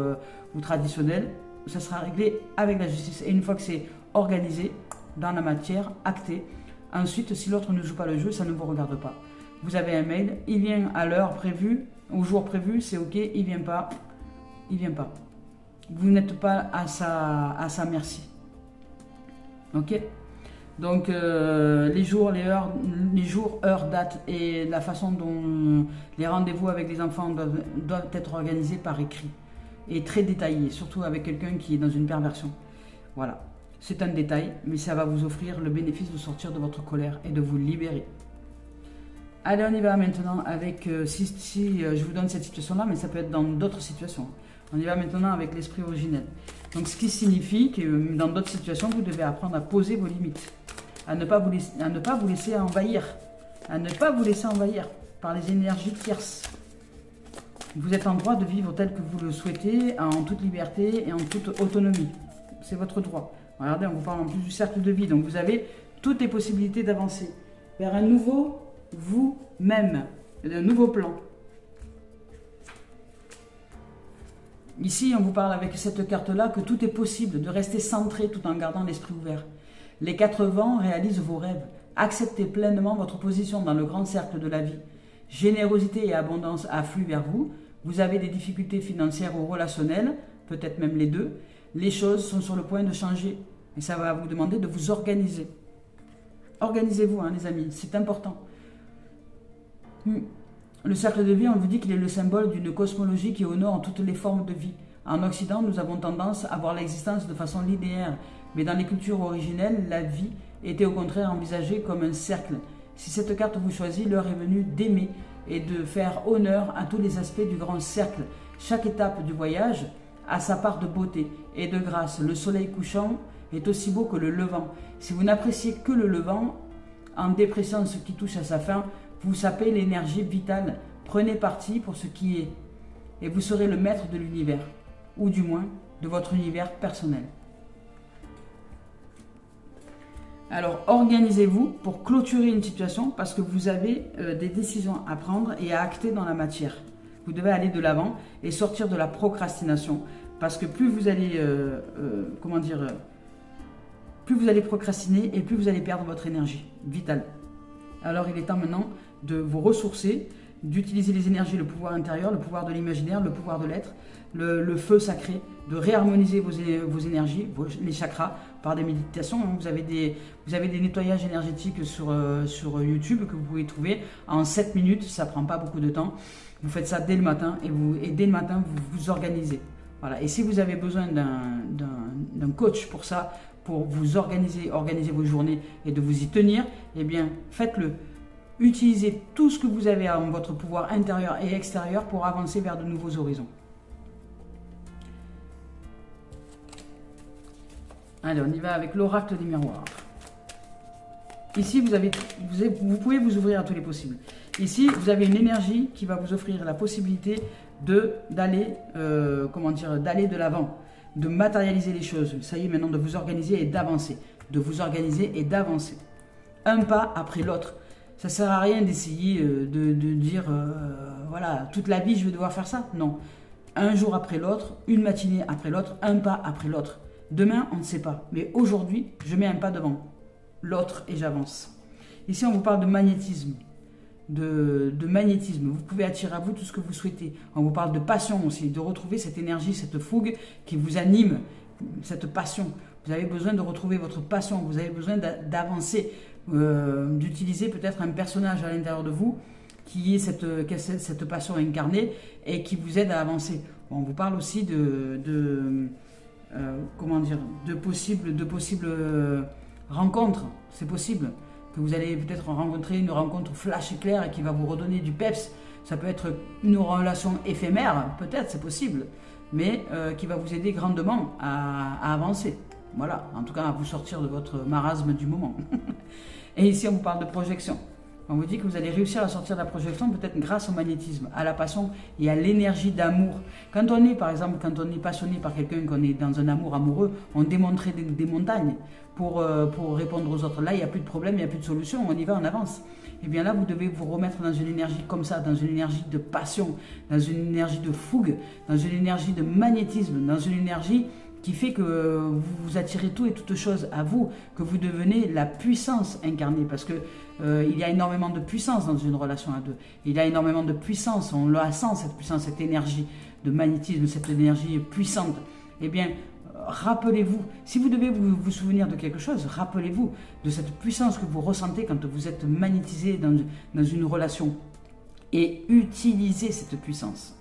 traditionnel, ça sera réglé avec la justice. Et une fois que c'est organisé, dans la matière, acté, ensuite, si l'autre ne joue pas le jeu, ça ne vous regarde pas. Vous avez un mail, il vient à l'heure prévue, au jour prévu, c'est ok, il vient pas. Vous n'êtes pas à sa merci. Ok ? Donc les jours, heures, dates et la façon dont les rendez-vous avec les enfants doivent être organisés par écrit et très détaillés, surtout avec quelqu'un qui est dans une perversion. Voilà, c'est un détail, mais ça va vous offrir le bénéfice de sortir de votre colère et de vous libérer. Allez, on y va maintenant avec, je vous donne cette situation-là, mais ça peut être dans d'autres situations. On y va maintenant avec l'esprit originel. Donc ce qui signifie que dans d'autres situations, vous devez apprendre à poser vos limites. À ne pas vous laisser envahir par les énergies tierces. Vous êtes en droit de vivre tel que vous le souhaitez, en toute liberté et en toute autonomie. C'est votre droit. Regardez, on vous parle en plus du cercle de vie. Donc vous avez toutes les possibilités d'avancer vers un nouveau vous-même, un nouveau plan. Ici, on vous parle avec cette carte-là que tout est possible, de rester centré tout en gardant l'esprit ouvert. Les 4 vents réalisent vos rêves. Acceptez pleinement votre position dans le grand cercle de la vie. Générosité et abondance affluent vers vous. Vous avez des difficultés financières ou relationnelles, peut-être même les deux. Les choses sont sur le point de changer et ça va vous demander de vous organiser. Organisez-vous, hein, les amis, c'est important. Le cercle de vie, on vous dit qu'il est le symbole d'une cosmologie qui honore toutes les formes de vie. En Occident, nous avons tendance à voir l'existence de façon linéaire, mais dans les cultures originelles, la vie était au contraire envisagée comme un cercle. Si cette carte vous choisit, l'heure est venue d'aimer et de faire honneur à tous les aspects du grand cercle. Chaque étape du voyage a sa part de beauté et de grâce. Le soleil couchant est aussi beau que le levant. Si vous n'appréciez que le levant, en dépréciant ce qui touche à sa fin, vous sapez l'énergie vitale. Prenez parti pour ce qui est et vous serez le maître de l'univers, ou du moins de votre univers personnel. Alors, organisez-vous pour clôturer une situation parce que vous avez des décisions à prendre et à acter dans la matière. Vous devez aller de l'avant et sortir de la procrastination parce que plus vous allez, plus vous allez procrastiner et plus vous allez perdre votre énergie vitale. Alors, il est temps maintenant de vous ressourcer, d'utiliser les énergies, le pouvoir intérieur, le pouvoir de l'imaginaire, le pouvoir de l'être, le feu sacré, de réharmoniser vos énergies, les chakras, par des méditations. Vous avez des nettoyages énergétiques sur YouTube que vous pouvez trouver en 7 minutes, ça ne prend pas beaucoup de temps. Vous faites ça dès le matin et dès le matin, vous vous organisez. Voilà. Et si vous avez besoin d'un coach pour ça, pour vous organiser vos journées et de vous y tenir, eh bien, faites-le. Utilisez tout ce que vous avez en votre pouvoir intérieur et extérieur pour avancer vers de nouveaux horizons. Allez, on y va avec l'oracle des miroirs. Ici, vous pouvez vous ouvrir à tous les possibles. Ici, vous avez une énergie qui va vous offrir la possibilité d'aller de l'avant, de matérialiser les choses. Ça y est, maintenant, de vous organiser et d'avancer. De vous organiser et d'avancer. Un pas après l'autre. Ça ne sert à rien d'essayer de dire, voilà, toute la vie, je vais devoir faire ça. Non. Un jour après l'autre, une matinée après l'autre, un pas après l'autre. Demain, on ne sait pas. Mais aujourd'hui, je mets un pas devant l'autre et j'avance. Ici, on vous parle de magnétisme. De magnétisme. Vous pouvez attirer à vous tout ce que vous souhaitez. On vous parle de passion aussi, de retrouver cette énergie, cette fougue qui vous anime, cette passion. Vous avez besoin de retrouver votre passion, vous avez besoin d'avancer, d'utiliser peut-être un personnage à l'intérieur de vous qui ait cette passion incarnée et qui vous aide à avancer. On vous parle aussi de possibles rencontres. C'est possible que vous allez peut-être rencontrer une rencontre flash éclair et qui va vous redonner du peps. Ça peut être une relation éphémère, peut-être, c'est possible, mais qui va vous aider grandement à avancer. Voilà, en tout cas à vous sortir de votre marasme du moment. Et ici on vous parle de projection. On vous dit que vous allez réussir à sortir de la projection peut-être grâce au magnétisme, à la passion et à l'énergie d'amour. Quand on est, par exemple, passionné par quelqu'un, qu'on est dans un amour amoureux, on démonterait des montagnes pour répondre aux autres. Là, il n'y a plus de problème, il n'y a plus de solution, on y va, on avance. Et bien là, vous devez vous remettre dans une énergie comme ça, dans une énergie de passion, dans une énergie de fougue, dans une énergie de magnétisme, dans une énergie qui fait que vous attirez tout et toutes choses à vous, que vous devenez la puissance incarnée, parce que il y a énormément de puissance dans une relation à deux. Il y a énormément de puissance, on la sent cette puissance, cette énergie de magnétisme, cette énergie puissante. Eh bien, rappelez-vous, si vous devez vous souvenir de quelque chose, rappelez-vous de cette puissance que vous ressentez quand vous êtes magnétisé dans une relation et utilisez cette puissance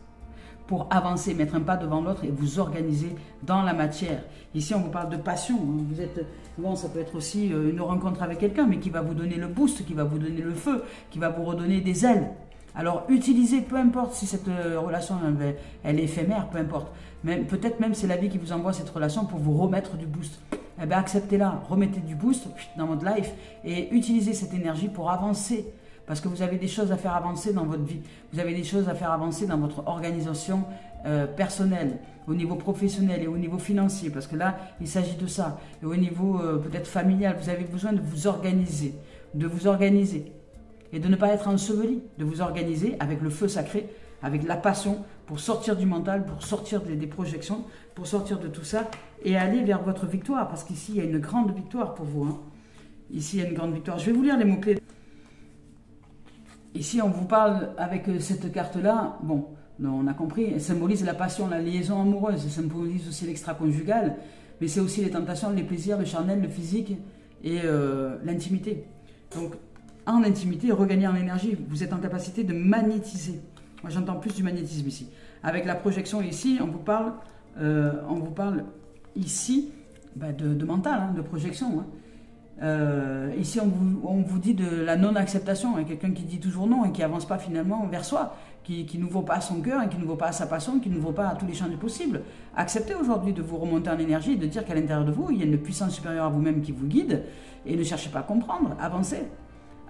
pour avancer, mettre un pas devant l'autre et vous organiser dans la matière. Ici, on vous parle de passion. Ça peut être aussi une rencontre avec quelqu'un, mais qui va vous donner le boost, qui va vous donner le feu, qui va vous redonner des ailes. Alors, utilisez, peu importe si cette relation, elle est éphémère, peu importe. Peut-être même c'est la vie qui vous envoie cette relation pour vous remettre du boost. Eh bien, acceptez-la, remettez du boost dans votre life et utilisez cette énergie pour avancer. Parce que vous avez des choses à faire avancer dans votre vie. Vous avez des choses à faire avancer dans votre organisation personnelle, au niveau professionnel et au niveau financier. Parce que là, il s'agit de ça. Et au niveau peut-être familial, vous avez besoin de vous organiser. Et de ne pas être enseveli. De vous organiser avec le feu sacré, avec la passion, pour sortir du mental, pour sortir des projections, pour sortir de tout ça et aller vers votre victoire. Parce qu'ici, il y a une grande victoire pour vous. Ici, il y a une grande victoire. Je vais vous lire les mots-clés. Ici, on vous parle avec cette carte-là. Bon, on a compris. Elle symbolise la passion, la liaison amoureuse. Elle symbolise aussi l'extra-conjugal. Mais c'est aussi les tentations, les plaisirs, le charnel, le physique et l'intimité. Donc, en intimité, regagner en énergie. Vous êtes en capacité de magnétiser. Moi, j'entends plus du magnétisme ici. Avec la projection ici, on vous parle ici de mental, hein, de projection. Ici, on vous dit de la non-acceptation. Il y a quelqu'un qui dit toujours non et qui n'avance pas finalement vers soi, qui n'ouvre pas à son cœur et qui n'ouvre pas à sa passion, qui n'ouvre pas à tous les champs du possible. Acceptez aujourd'hui de vous remonter en énergie et de dire qu'à l'intérieur de vous, il y a une puissance supérieure à vous-même qui vous guide et ne cherchez pas à comprendre. Avancez.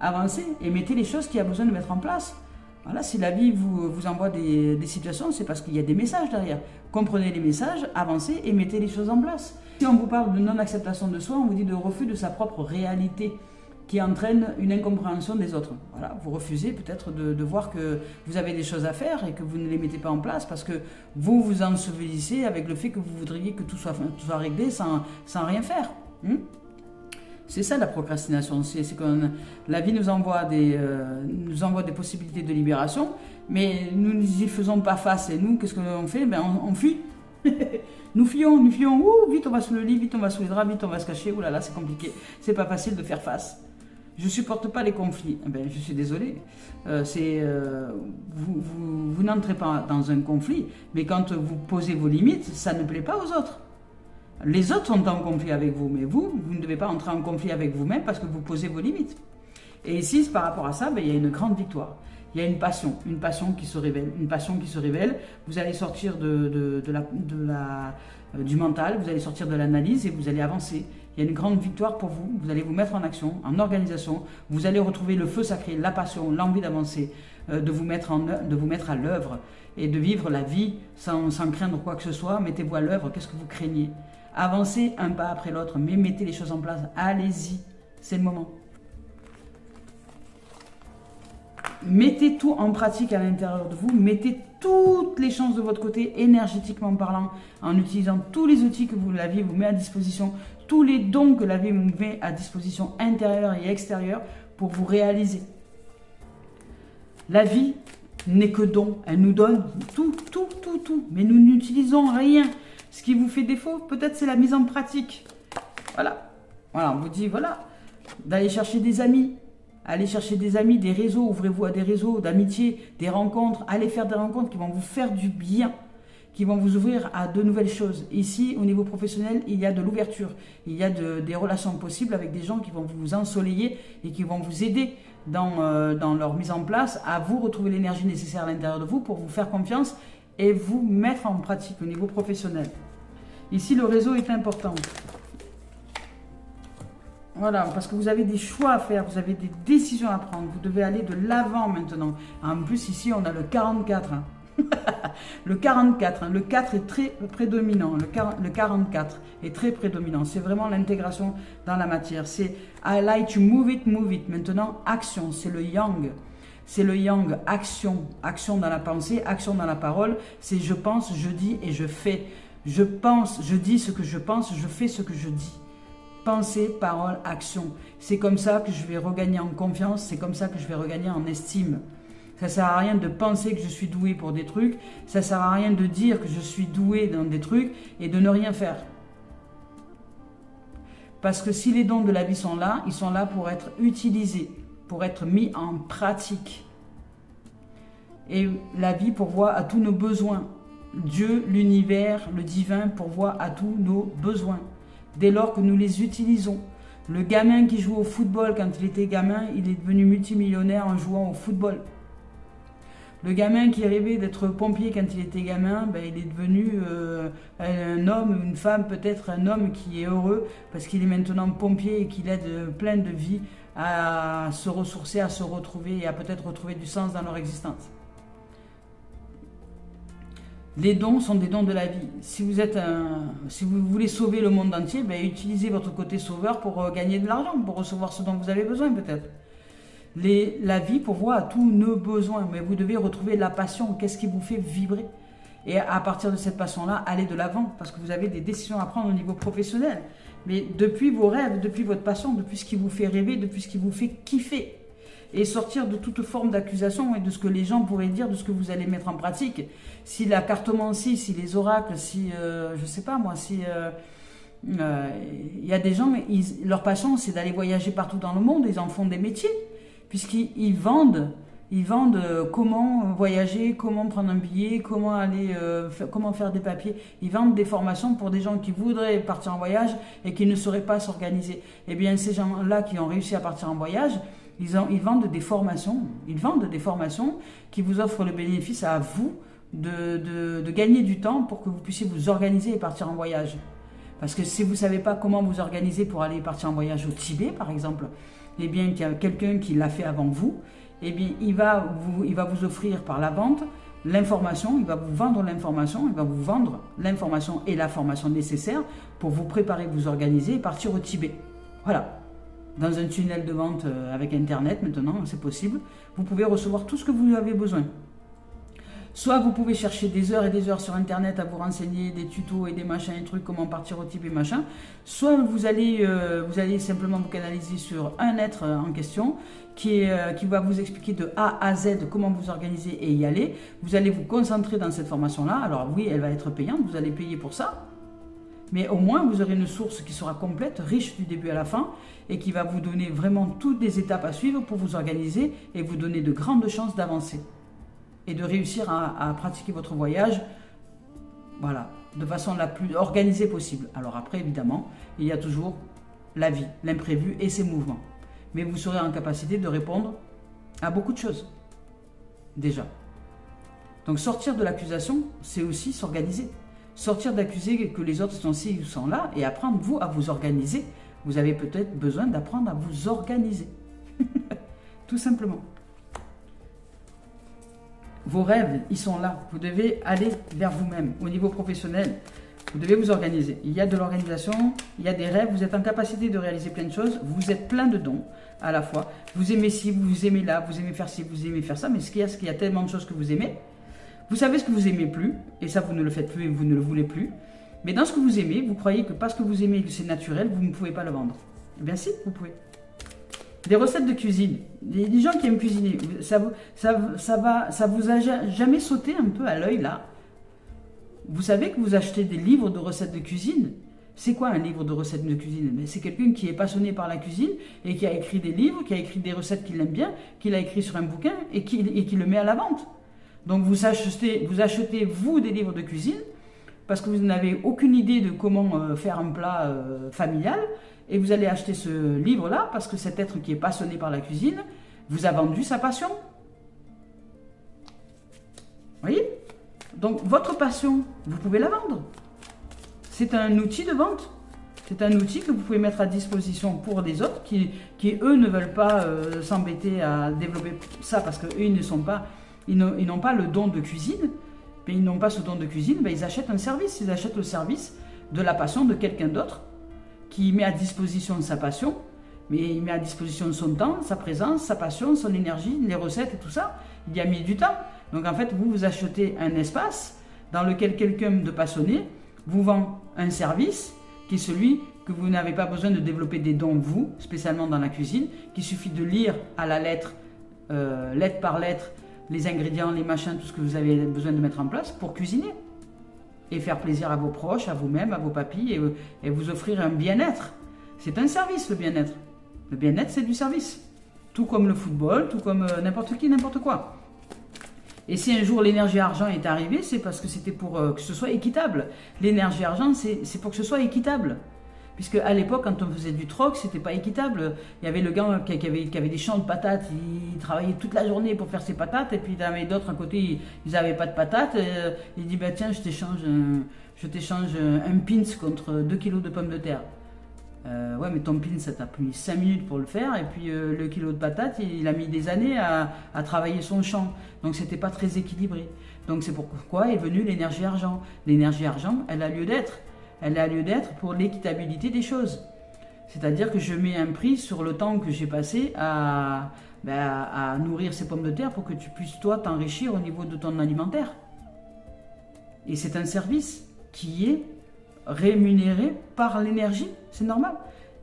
Avancez et mettez les choses qu'il y a besoin de mettre en place. Voilà, si la vie vous envoie des situations, c'est parce qu'il y a des messages derrière. Comprenez les messages, avancez et mettez les choses en place. Si on vous parle de non-acceptation de soi, on vous dit de refus de sa propre réalité qui entraîne une incompréhension des autres. Voilà, vous refusez peut-être de voir que vous avez des choses à faire et que vous ne les mettez pas en place parce que vous vous ensevelissez avec le fait que vous voudriez que tout soit réglé sans rien faire. C'est ça la procrastination, c'est que la vie nous envoie des possibilités de libération, mais nous n'y faisons pas face. Et nous, qu'est-ce qu'on fait? On fuit. Nous fuyons. Ouh, vite on va sous le lit, vite on va sous les draps, vite on va se cacher. Ouh là là, c'est compliqué. C'est pas facile de faire face. Je ne supporte pas les conflits. Je suis désolée. Vous n'entrez pas dans un conflit, mais quand vous posez vos limites, ça ne plaît pas aux autres. Les autres sont en conflit avec vous, mais vous ne devez pas entrer en conflit avec vous-même parce que vous posez vos limites. Et ici, par rapport à ça, il y a une grande victoire. Il y a une passion qui se révèle, Vous allez sortir du mental, vous allez sortir de l'analyse et vous allez avancer. Il y a une grande victoire pour vous. Vous allez vous mettre en action, en organisation. Vous allez retrouver le feu sacré, la passion, l'envie d'avancer, de vous mettre à l'œuvre et de vivre la vie sans craindre quoi que ce soit. Mettez-vous à l'œuvre. Qu'est-ce que vous craignez? Avancez un pas après l'autre, mais mettez les choses en place. Allez-y, c'est le moment. Mettez tout en pratique à l'intérieur de vous. Mettez toutes les chances de votre côté, énergétiquement parlant, en utilisant tous les outils que la vie vous met à disposition, tous les dons que la vie vous met à disposition, intérieure et extérieure, pour vous réaliser. La vie n'est que don. Elle nous donne tout. Mais nous n'utilisons rien. Ce qui vous fait défaut, peut-être c'est la mise en pratique. Voilà, on vous dit, d'aller chercher des amis. Allez chercher des amis, des réseaux, ouvrez-vous à des réseaux d'amitié, des rencontres. Allez faire des rencontres qui vont vous faire du bien, qui vont vous ouvrir à de nouvelles choses. Ici, au niveau professionnel, il y a de l'ouverture. Il y a des relations possibles avec des gens qui vont vous ensoleiller et qui vont vous aider dans leur mise en place, à vous retrouver l'énergie nécessaire à l'intérieur de vous pour vous faire confiance et vous mettre en pratique au niveau professionnel. Ici, le réseau est important. Voilà, parce que vous avez des choix à faire, vous avez des décisions à prendre. Vous devez aller de l'avant maintenant. En plus, ici, on a le 44. Le 44, le 4 est très prédominant. Le 44 est très prédominant. C'est vraiment l'intégration dans la matière. C'est I like to move it, move it. Maintenant, action, c'est le yang. C'est le yang, action. Action dans la pensée, action dans la parole. C'est je pense, je dis et je fais. Je pense, je dis ce que je pense, je fais ce que je dis. Pensée, parole, action. C'est comme ça que je vais regagner en confiance, c'est comme ça que je vais regagner en estime. Ça ne sert à rien de penser que je suis doué pour des trucs, ça ne sert à rien de dire que je suis doué dans des trucs et de ne rien faire. Parce que si les dons de la vie sont là, ils sont là pour être utilisés, pour être mis en pratique. Et la vie pourvoit à tous nos besoins. Dieu, l'univers, le divin pourvoit à tous nos besoins. Dès lors que nous les utilisons. Le gamin qui joue au football quand il était gamin, il est devenu multimillionnaire en jouant au football. Le gamin qui rêvait d'être pompier quand il était gamin, il est devenu un homme, une femme, peut-être un homme qui est heureux parce qu'il est maintenant pompier et qu'il aide plein de vies à se ressourcer, à se retrouver et à peut-être retrouver du sens dans leur existence. Les dons sont des dons de la vie. Si vous voulez sauver le monde entier, utilisez votre côté sauveur pour gagner de l'argent, pour recevoir ce dont vous avez besoin peut-être. La vie pourvoit à tous nos besoins, mais vous devez retrouver la passion. Qu'est-ce qui vous fait vibrer? Et à partir de cette passion-là, allez de l'avant, parce que vous avez des décisions à prendre au niveau professionnel. Mais depuis vos rêves, depuis votre passion, depuis ce qui vous fait rêver, depuis ce qui vous fait kiffer. Et sortir de toute forme d'accusation et de ce que les gens pourraient dire, de ce que vous allez mettre en pratique. Si la cartomancie, si les oracles, si, je sais pas moi, si... y a des gens, leur passion, c'est d'aller voyager partout dans le monde, ils en font des métiers, puisqu'ils vendent comment voyager, comment prendre un billet, comment aller, comment faire des papiers. Ils vendent des formations pour des gens qui voudraient partir en voyage et qui ne sauraient pas s'organiser. Eh bien, ces gens-là qui ont réussi à partir en voyage, ils vendent des formations. Ils vendent des formations qui vous offrent le bénéfice à vous de gagner du temps pour que vous puissiez vous organiser et partir en voyage. Parce que si vous ne savez pas comment vous organiser pour aller partir en voyage au Tibet, par exemple, eh bien, il y a quelqu'un qui l'a fait avant vous, eh bien, il va vous offrir par la vente l'information, il va vous vendre l'information, et la formation nécessaire pour vous préparer, vous organiser et partir au Tibet. Voilà. Dans un tunnel de vente avec Internet, maintenant, c'est possible. Vous pouvez recevoir tout ce que vous avez besoin. Soit vous pouvez chercher des heures et des heures sur Internet à vous renseigner, des tutos et des machins et trucs, comment partir au Tibet, machin. Soit vous allez simplement vous canaliser sur un être en question qui va vous expliquer de A à Z comment vous organiser et y aller. Vous allez vous concentrer dans cette formation-là. Alors oui, elle va être payante, vous allez payer pour ça. Mais au moins, vous aurez une source qui sera complète, riche du début à la fin, et qui va vous donner vraiment toutes les étapes à suivre pour vous organiser et vous donner de grandes chances d'avancer. Et de réussir à pratiquer votre voyage, voilà, de façon la plus organisée possible. Alors après, évidemment, il y a toujours la vie, l'imprévu et ses mouvements. Mais vous serez en capacité de répondre à beaucoup de choses, déjà. Donc sortir de l'accusation, c'est aussi s'organiser. Sortir d'accuser que les autres sont ci ou sont là et apprendre, vous, à vous organiser. Vous avez peut-être besoin d'apprendre à vous organiser. Tout simplement. Vos rêves, ils sont là. Vous devez aller vers vous-même. Au niveau professionnel, vous devez vous organiser. Il y a de l'organisation, il y a des rêves. Vous êtes en capacité de réaliser plein de choses. Vous êtes plein de dons à la fois. Vous aimez ci, vous aimez là, vous aimez faire ci, vous aimez faire ça. Mais ce qu'il y a tellement de choses que vous aimez. Vous savez ce que vous aimez plus. Et ça, vous ne le faites plus et vous ne le voulez plus. Mais dans ce que vous aimez, vous croyez que parce que vous aimez et que c'est naturel, vous ne pouvez pas le vendre. Eh bien si, vous pouvez. Des recettes de cuisine. Les gens qui aiment cuisiner, ça vous a jamais sauté un peu à l'œil là? Vous savez que vous achetez des livres de recettes de cuisine? C'est quoi un livre de recettes de cuisine? C'est quelqu'un qui est passionné par la cuisine et qui a écrit des livres, qui a écrit des recettes qu'il aime bien, qu'il a écrit sur un bouquin et qui le met à la vente. Donc vous achetez vous des livres de cuisine parce que vous n'avez aucune idée de comment faire un plat familial. Et vous allez acheter ce livre-là parce que cet être qui est passionné par la cuisine vous a vendu sa passion. Vous voyez? Donc, votre passion, vous pouvez la vendre. C'est un outil de vente. C'est un outil que vous pouvez mettre à disposition pour les autres qui eux, ne veulent pas s'embêter à développer ça parce qu'eux, ils n'ont pas le don de cuisine. Mais ils n'ont pas ce don de cuisine, ben, ils achètent un service. Ils achètent le service de la passion de quelqu'un d'autre qui met à disposition sa passion, mais il met à disposition son temps, sa présence, sa passion, son énergie, les recettes et tout ça. Il y a mis du temps. Donc en fait, vous achetez un espace dans lequel quelqu'un de passionné vous vend un service qui est celui que vous n'avez pas besoin de développer des dons, vous, spécialement dans la cuisine, qu'il suffit de lire à la lettre, lettre par lettre, les ingrédients, les machins, tout ce que vous avez besoin de mettre en place pour cuisiner. Et faire plaisir à vos proches, à vous-même, à vos papilles, et vous offrir un bien-être. C'est un service, le bien-être. Le bien-être, c'est du service. Tout comme le football, tout comme n'importe qui, n'importe quoi. Et si un jour l'énergie argent est arrivée, c'est parce que c'était pour que ce soit équitable. L'énergie argent, c'est pour que ce soit équitable. Puisque à l'époque, quand on faisait du troc, c'était pas équitable. Il y avait le gars qui avait des champs de patates, il travaillait toute la journée pour faire ses patates, et puis il y avait d'autres à côté, ils n'avaient pas de patates. Il dit, bah tiens, je t'échange un pins contre 2 kilos de pommes de terre. Ouais, mais ton pin, ça t'a pris 5 minutes pour le faire, et puis le kilo de patates, il a mis des années à travailler son champ. Donc c'était pas très équilibré. Donc c'est pourquoi est venue l'énergie argent. L'énergie argent, elle a lieu d'être. Elle a lieu d'être pour l'équitabilité des choses. C'est-à-dire que je mets un prix sur le temps que j'ai passé à nourrir ces pommes de terre pour que tu puisses, toi, t'enrichir au niveau de ton alimentaire. Et c'est un service qui est rémunéré par l'énergie, c'est normal.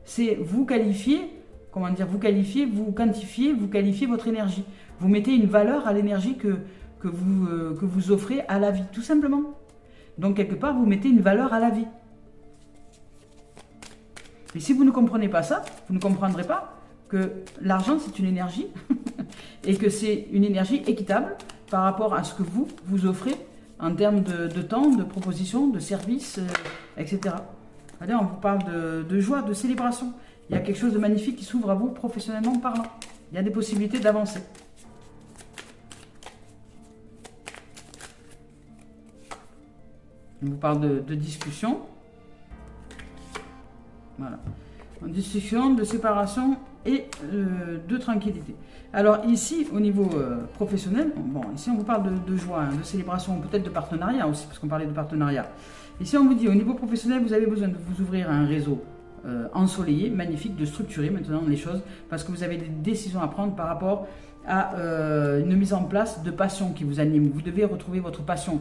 C'est vous qualifiez, comment dire, vous qualifiez, vous quantifiez, vous qualifiez votre énergie. Vous mettez une valeur à l'énergie que vous offrez à la vie, tout simplement. Donc quelque part, vous mettez une valeur à la vie. Et si vous ne comprenez pas ça, vous ne comprendrez pas que l'argent, c'est une énergie et que c'est une énergie équitable par rapport à ce que vous offrez en termes de temps, de propositions, de services, etc. Allez, on vous parle de joie, de célébration. Il y a quelque chose de magnifique qui s'ouvre à vous professionnellement parlant. Il y a des possibilités d'avancer. On vous parle de discussion. Voilà. En discussion, de séparation et de tranquillité. Alors ici, au niveau professionnel, bon, ici on vous parle de joie, hein, de célébration, peut-être de partenariat aussi, parce qu'on parlait de partenariat. Ici on vous dit, au niveau professionnel, vous avez besoin de vous ouvrir à un réseau ensoleillé, magnifique, de structurer maintenant les choses, parce que vous avez des décisions à prendre par rapport à une mise en place de passion qui vous anime. Vous devez retrouver votre passion.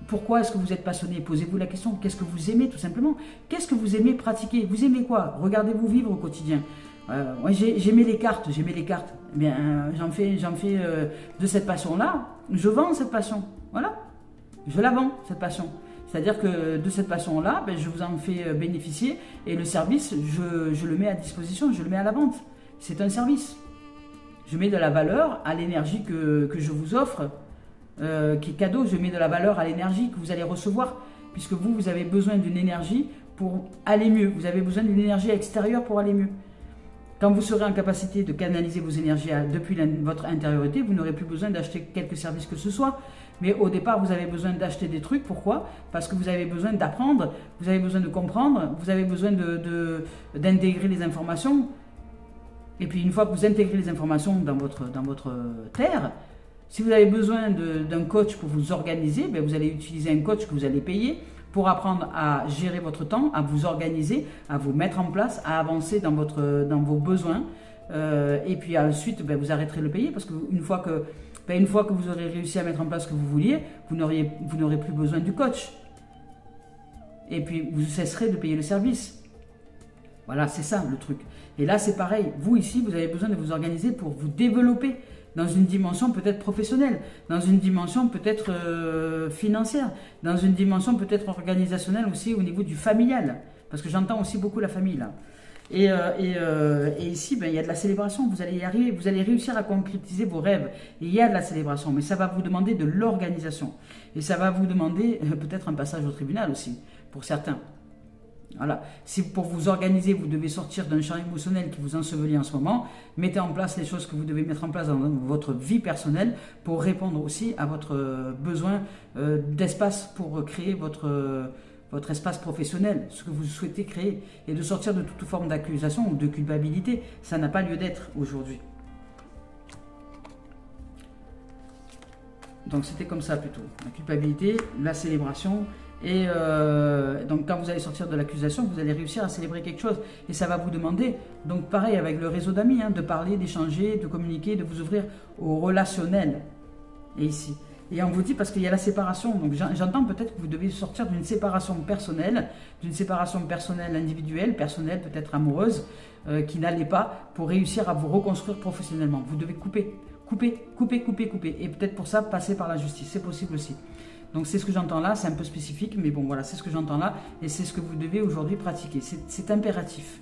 Pourquoi est-ce que vous êtes passionné? Posez-vous la question. Qu'est-ce que vous aimez tout simplement? Qu'est-ce que vous aimez pratiquer? Vous aimez quoi? Regardez-vous vivre au quotidien. Moi, j'aimais les cartes. Eh bien, j'en fais de cette passion-là. Je vends cette passion. Voilà. Je la vends, cette passion. C'est-à-dire que de cette passion-là, ben, je vous en fais bénéficier et le service, je le mets à disposition, je le mets à la vente. C'est un service. Je mets de la valeur à l'énergie que je vous offre, qui est cadeau. Je mets de la valeur à l'énergie que vous allez recevoir, puisque vous avez besoin d'une énergie pour aller mieux. Vous avez besoin d'une énergie extérieure pour aller mieux. Quand vous serez en capacité de canaliser vos énergies depuis votre intériorité, vous n'aurez plus besoin d'acheter quelques services que ce soit. Mais au départ, vous avez besoin d'acheter des trucs. Pourquoi? Parce que vous avez besoin d'apprendre, vous avez besoin de comprendre, vous avez besoin d'intégrer les informations. Et puis une fois que vous intégrez les informations dans votre terre, si vous avez besoin d'un coach pour vous organiser, bien vous allez utiliser un coach que vous allez payer pour apprendre à gérer votre temps, à vous organiser, à vous mettre en place, à avancer dans vos besoins. Et puis ensuite, bien, vous arrêterez de le payer parce qu'une fois que vous aurez réussi à mettre en place ce que vous vouliez, vous n'aurez plus besoin du coach. Et puis vous cesserez de payer le service. Voilà, c'est ça le truc. Et là, c'est pareil. Vous, ici, vous avez besoin de vous organiser pour vous développer dans une dimension peut-être professionnelle, dans une dimension peut-être financière, dans une dimension peut-être organisationnelle aussi au niveau du familial. Parce que j'entends aussi beaucoup la famille, là. Et ici, ben, il y a de la célébration. Vous allez y arriver, vous allez réussir à concrétiser vos rêves. Et il y a de la célébration, mais ça va vous demander de l'organisation. Et ça va vous demander peut-être un passage au tribunal aussi, pour certains. Voilà. Si pour vous organiser, vous devez sortir d'un champ émotionnel qui vous ensevelit en ce moment, mettez en place les choses que vous devez mettre en place dans votre vie personnelle pour répondre aussi à votre besoin d'espace pour créer votre espace professionnel, ce que vous souhaitez créer, et de sortir de toute forme d'accusation ou de culpabilité. Ça n'a pas lieu d'être aujourd'hui. Donc c'était comme ça plutôt. La culpabilité, la célébration. Et donc quand vous allez sortir de l'accusation, vous allez réussir à célébrer quelque chose. Et ça va vous demander, donc pareil avec le réseau d'amis, hein, de parler, d'échanger, de communiquer, de vous ouvrir au relationnel. Et ici. Et on vous dit parce qu'il y a la séparation. Donc j'entends peut-être que vous devez sortir d'une séparation personnelle individuelle, personnelle, peut-être amoureuse, qui n'allait pas pour réussir à vous reconstruire professionnellement. Vous devez couper. Et peut-être pour ça, passer par la justice. C'est possible aussi. Donc c'est ce que j'entends là, c'est un peu spécifique, mais bon voilà, c'est ce que j'entends là, et c'est ce que vous devez aujourd'hui pratiquer. C'est impératif.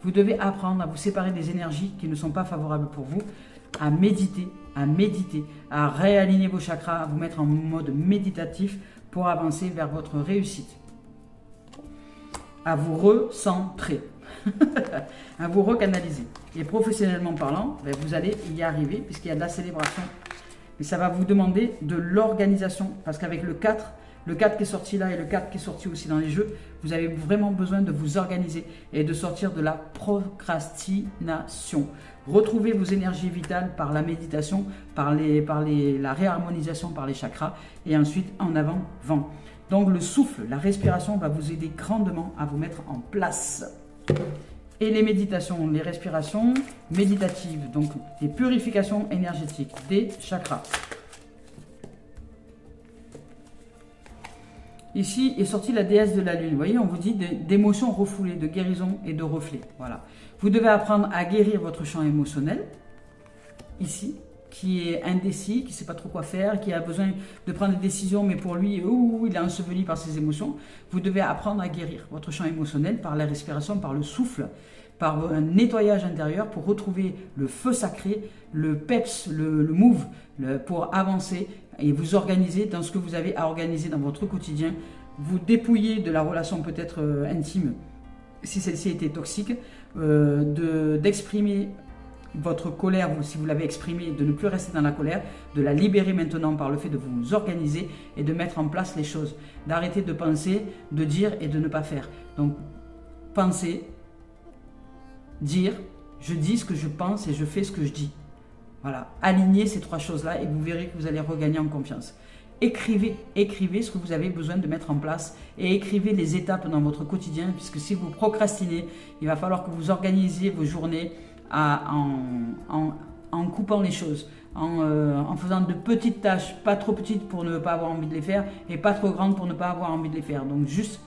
Vous devez apprendre à vous séparer des énergies qui ne sont pas favorables pour vous, à méditer, à réaligner vos chakras, à vous mettre en mode méditatif pour avancer vers votre réussite. À vous recentrer, à vous recanaliser. Et professionnellement parlant, ben vous allez y arriver puisqu'il y a de la célébration. Mais ça va vous demander de l'organisation. Parce qu'avec le 4 qui est sorti là et le 4 qui est sorti aussi dans les jeux, vous avez vraiment besoin de vous organiser et de sortir de la procrastination. Retrouvez vos énergies vitales par la méditation, par la réharmonisation par les chakras et ensuite en avant, vent. Donc le souffle, la respiration va vous aider grandement à vous mettre en place. Et les méditations, les respirations méditatives, donc les purifications énergétiques des chakras. Ici est sortie la déesse de la lune. Vous voyez, on vous dit d'émotions refoulées, de guérison et de reflets. Voilà. Vous devez apprendre à guérir votre champ émotionnel. Ici, qui est indécis, qui ne sait pas trop quoi faire, qui a besoin de prendre des décisions, mais pour lui, il est enseveli par ses émotions. Vous devez apprendre à guérir votre champ émotionnel par la respiration, par le souffle, par un nettoyage intérieur pour retrouver le feu sacré, le peps, le move, pour avancer et vous organiser dans ce que vous avez à organiser dans votre quotidien. Vous dépouiller de la relation peut-être intime, si celle-ci était toxique, d'exprimer votre colère, si vous l'avez exprimée, de ne plus rester dans la colère, de la libérer maintenant par le fait de vous organiser et de mettre en place les choses. D'arrêter de penser, de dire et de ne pas faire. Donc, penser, dire, je dis ce que je pense et je fais ce que je dis. Voilà, alignez ces trois choses-là et vous verrez que vous allez regagner en confiance. Écrivez ce que vous avez besoin de mettre en place et écrivez les étapes dans votre quotidien, puisque si vous procrastinez, il va falloir que vous organisiez vos journées en coupant les choses, en faisant de petites tâches, pas trop petites pour ne pas avoir envie de les faire et pas trop grandes pour ne pas avoir envie de les faire. Donc juste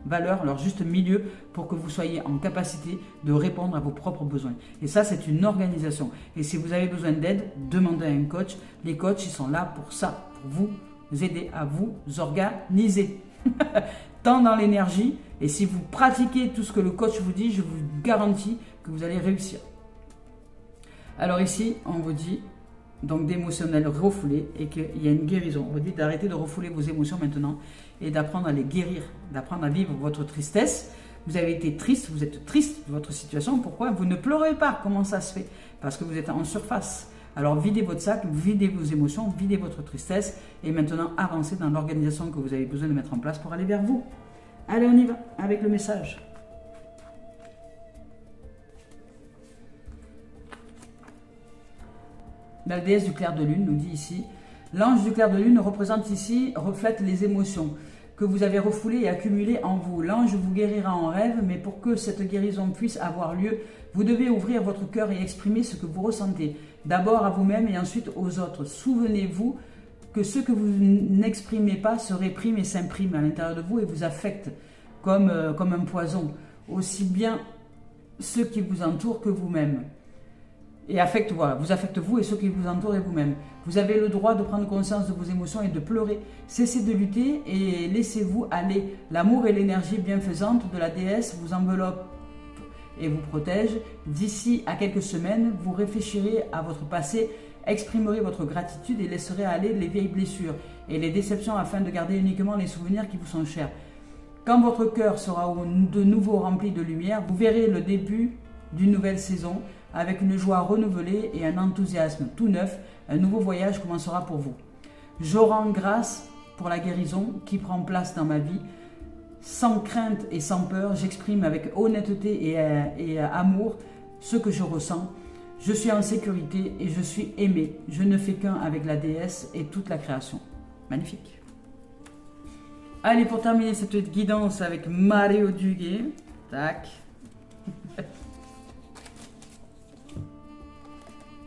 valeur, leur juste milieu pour que vous soyez en capacité de répondre à vos propres besoins. Et ça, c'est une organisation. Et si vous avez besoin d'aide, demandez à un coach. Les coachs, ils sont là pour ça, pour vous aider à vous organiser. Tant dans l'énergie, et si vous pratiquez tout ce que le coach vous dit, je vous garantis que vous allez réussir. Alors ici, on vous dit donc d'émotionnel refoulé et qu'il y a une guérison. On vous dit d'arrêter de refouler vos émotions maintenant et d'apprendre à les guérir, d'apprendre à vivre votre tristesse. Vous avez été triste, vous êtes triste de votre situation. Pourquoi? Vous ne pleurez pas. Comment ça se fait? Parce que vous êtes en surface. Alors videz votre sac, videz vos émotions, videz votre tristesse et maintenant avancez dans l'organisation que vous avez besoin de mettre en place pour aller vers vous. Allez, on y va avec le message. La déesse du clair de lune nous dit ici, l'ange du clair de lune reflète les émotions que vous avez refoulées et accumulées en vous. L'ange vous guérira en rêve, mais pour que cette guérison puisse avoir lieu, vous devez ouvrir votre cœur et exprimer ce que vous ressentez. D'abord à vous-même et ensuite aux autres. Souvenez-vous que ce que vous n'exprimez pas se réprime et s'imprime à l'intérieur de vous et vous affecte comme un poison, aussi bien ceux qui vous entourent que vous-même. Et vous affecte vous et ceux qui vous entourent et vous-même. Vous avez le droit de prendre conscience de vos émotions et de pleurer. Cessez de lutter et laissez-vous aller. L'amour et l'énergie bienfaisante de la déesse vous enveloppent et vous protègent. D'ici à quelques semaines, vous réfléchirez à votre passé, exprimerez votre gratitude et laisserez aller les vieilles blessures et les déceptions afin de garder uniquement les souvenirs qui vous sont chers. Quand votre cœur sera de nouveau rempli de lumière, vous verrez le début d'une nouvelle saison avec une joie renouvelée et un enthousiasme tout neuf. Un nouveau voyage commencera pour vous. Je rends grâce pour la guérison qui prend place dans ma vie. Sans crainte et sans peur, j'exprime avec honnêteté et amour ce que je ressens. Je suis en sécurité et je suis aimé. Je ne fais qu'un avec la déesse et toute la création. Magnifique. Allez, pour terminer cette guidance avec Mario Duguay. Tac.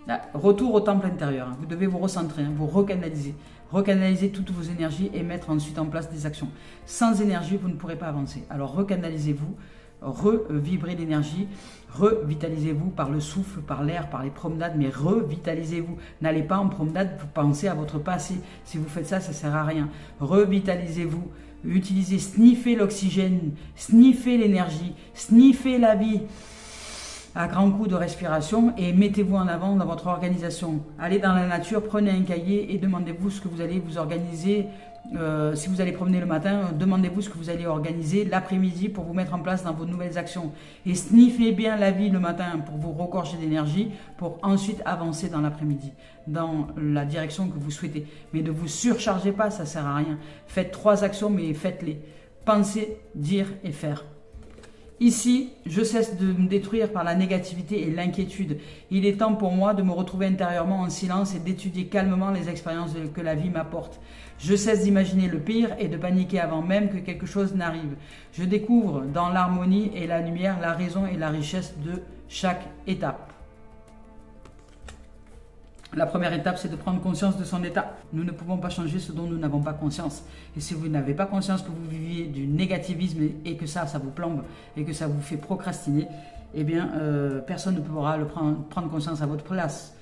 Là, retour au temple intérieur. Vous devez vous recentrer, vous recanaliser. Recanaliser toutes vos énergies et mettre ensuite en place des actions. Sans énergie, vous ne pourrez pas avancer. Alors recanalisez-vous, revibrez l'énergie, revitalisez-vous par le souffle, par l'air, par les promenades, mais revitalisez-vous. N'allez pas en promenade pour penser à votre passé. Si vous faites ça, ça ne sert à rien. Revitalisez-vous. Utilisez, sniffez l'oxygène, sniffez l'énergie, sniffez la vie à grands coups de respiration et mettez-vous en avant dans votre organisation. Allez dans la nature, prenez un cahier et demandez-vous ce que vous allez vous organiser. Si vous allez promener le matin, demandez-vous ce que vous allez organiser l'après-midi pour vous mettre en place dans vos nouvelles actions. Et sniffez bien la vie le matin pour vous regorger d'énergie, pour ensuite avancer dans l'après-midi, dans la direction que vous souhaitez. Mais ne vous surchargez pas, ça ne sert à rien. Faites 3 actions, mais faites-les. Pensez, dire et faire. Ici, je cesse de me détruire par la négativité et l'inquiétude. Il est temps pour moi de me retrouver intérieurement en silence et d'étudier calmement les expériences que la vie m'apporte. Je cesse d'imaginer le pire et de paniquer avant même que quelque chose n'arrive. Je découvre dans l'harmonie et la lumière la raison et la richesse de chaque étape. La première étape, c'est de prendre conscience de son état. Nous ne pouvons pas changer ce dont nous n'avons pas conscience. Et si vous n'avez pas conscience que vous viviez du négativisme et que ça vous plombe et que ça vous fait procrastiner, eh bien, personne ne pourra prendre conscience à votre place.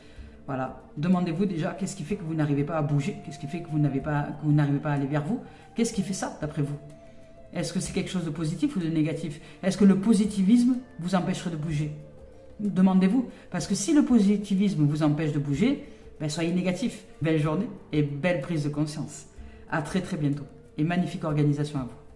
Voilà. Demandez-vous déjà qu'est-ce qui fait que vous n'arrivez pas à bouger, qu'est-ce qui fait que vous n'arrivez pas à aller vers vous, qu'est-ce qui fait ça d'après vous? Est-ce que c'est quelque chose de positif ou de négatif? Est-ce que le positivisme vous empêcherait de bouger? Demandez-vous, parce que si le positivisme vous empêche de bouger, ben soyez négatif. Belle journée et belle prise de conscience. À très très bientôt et magnifique organisation à vous.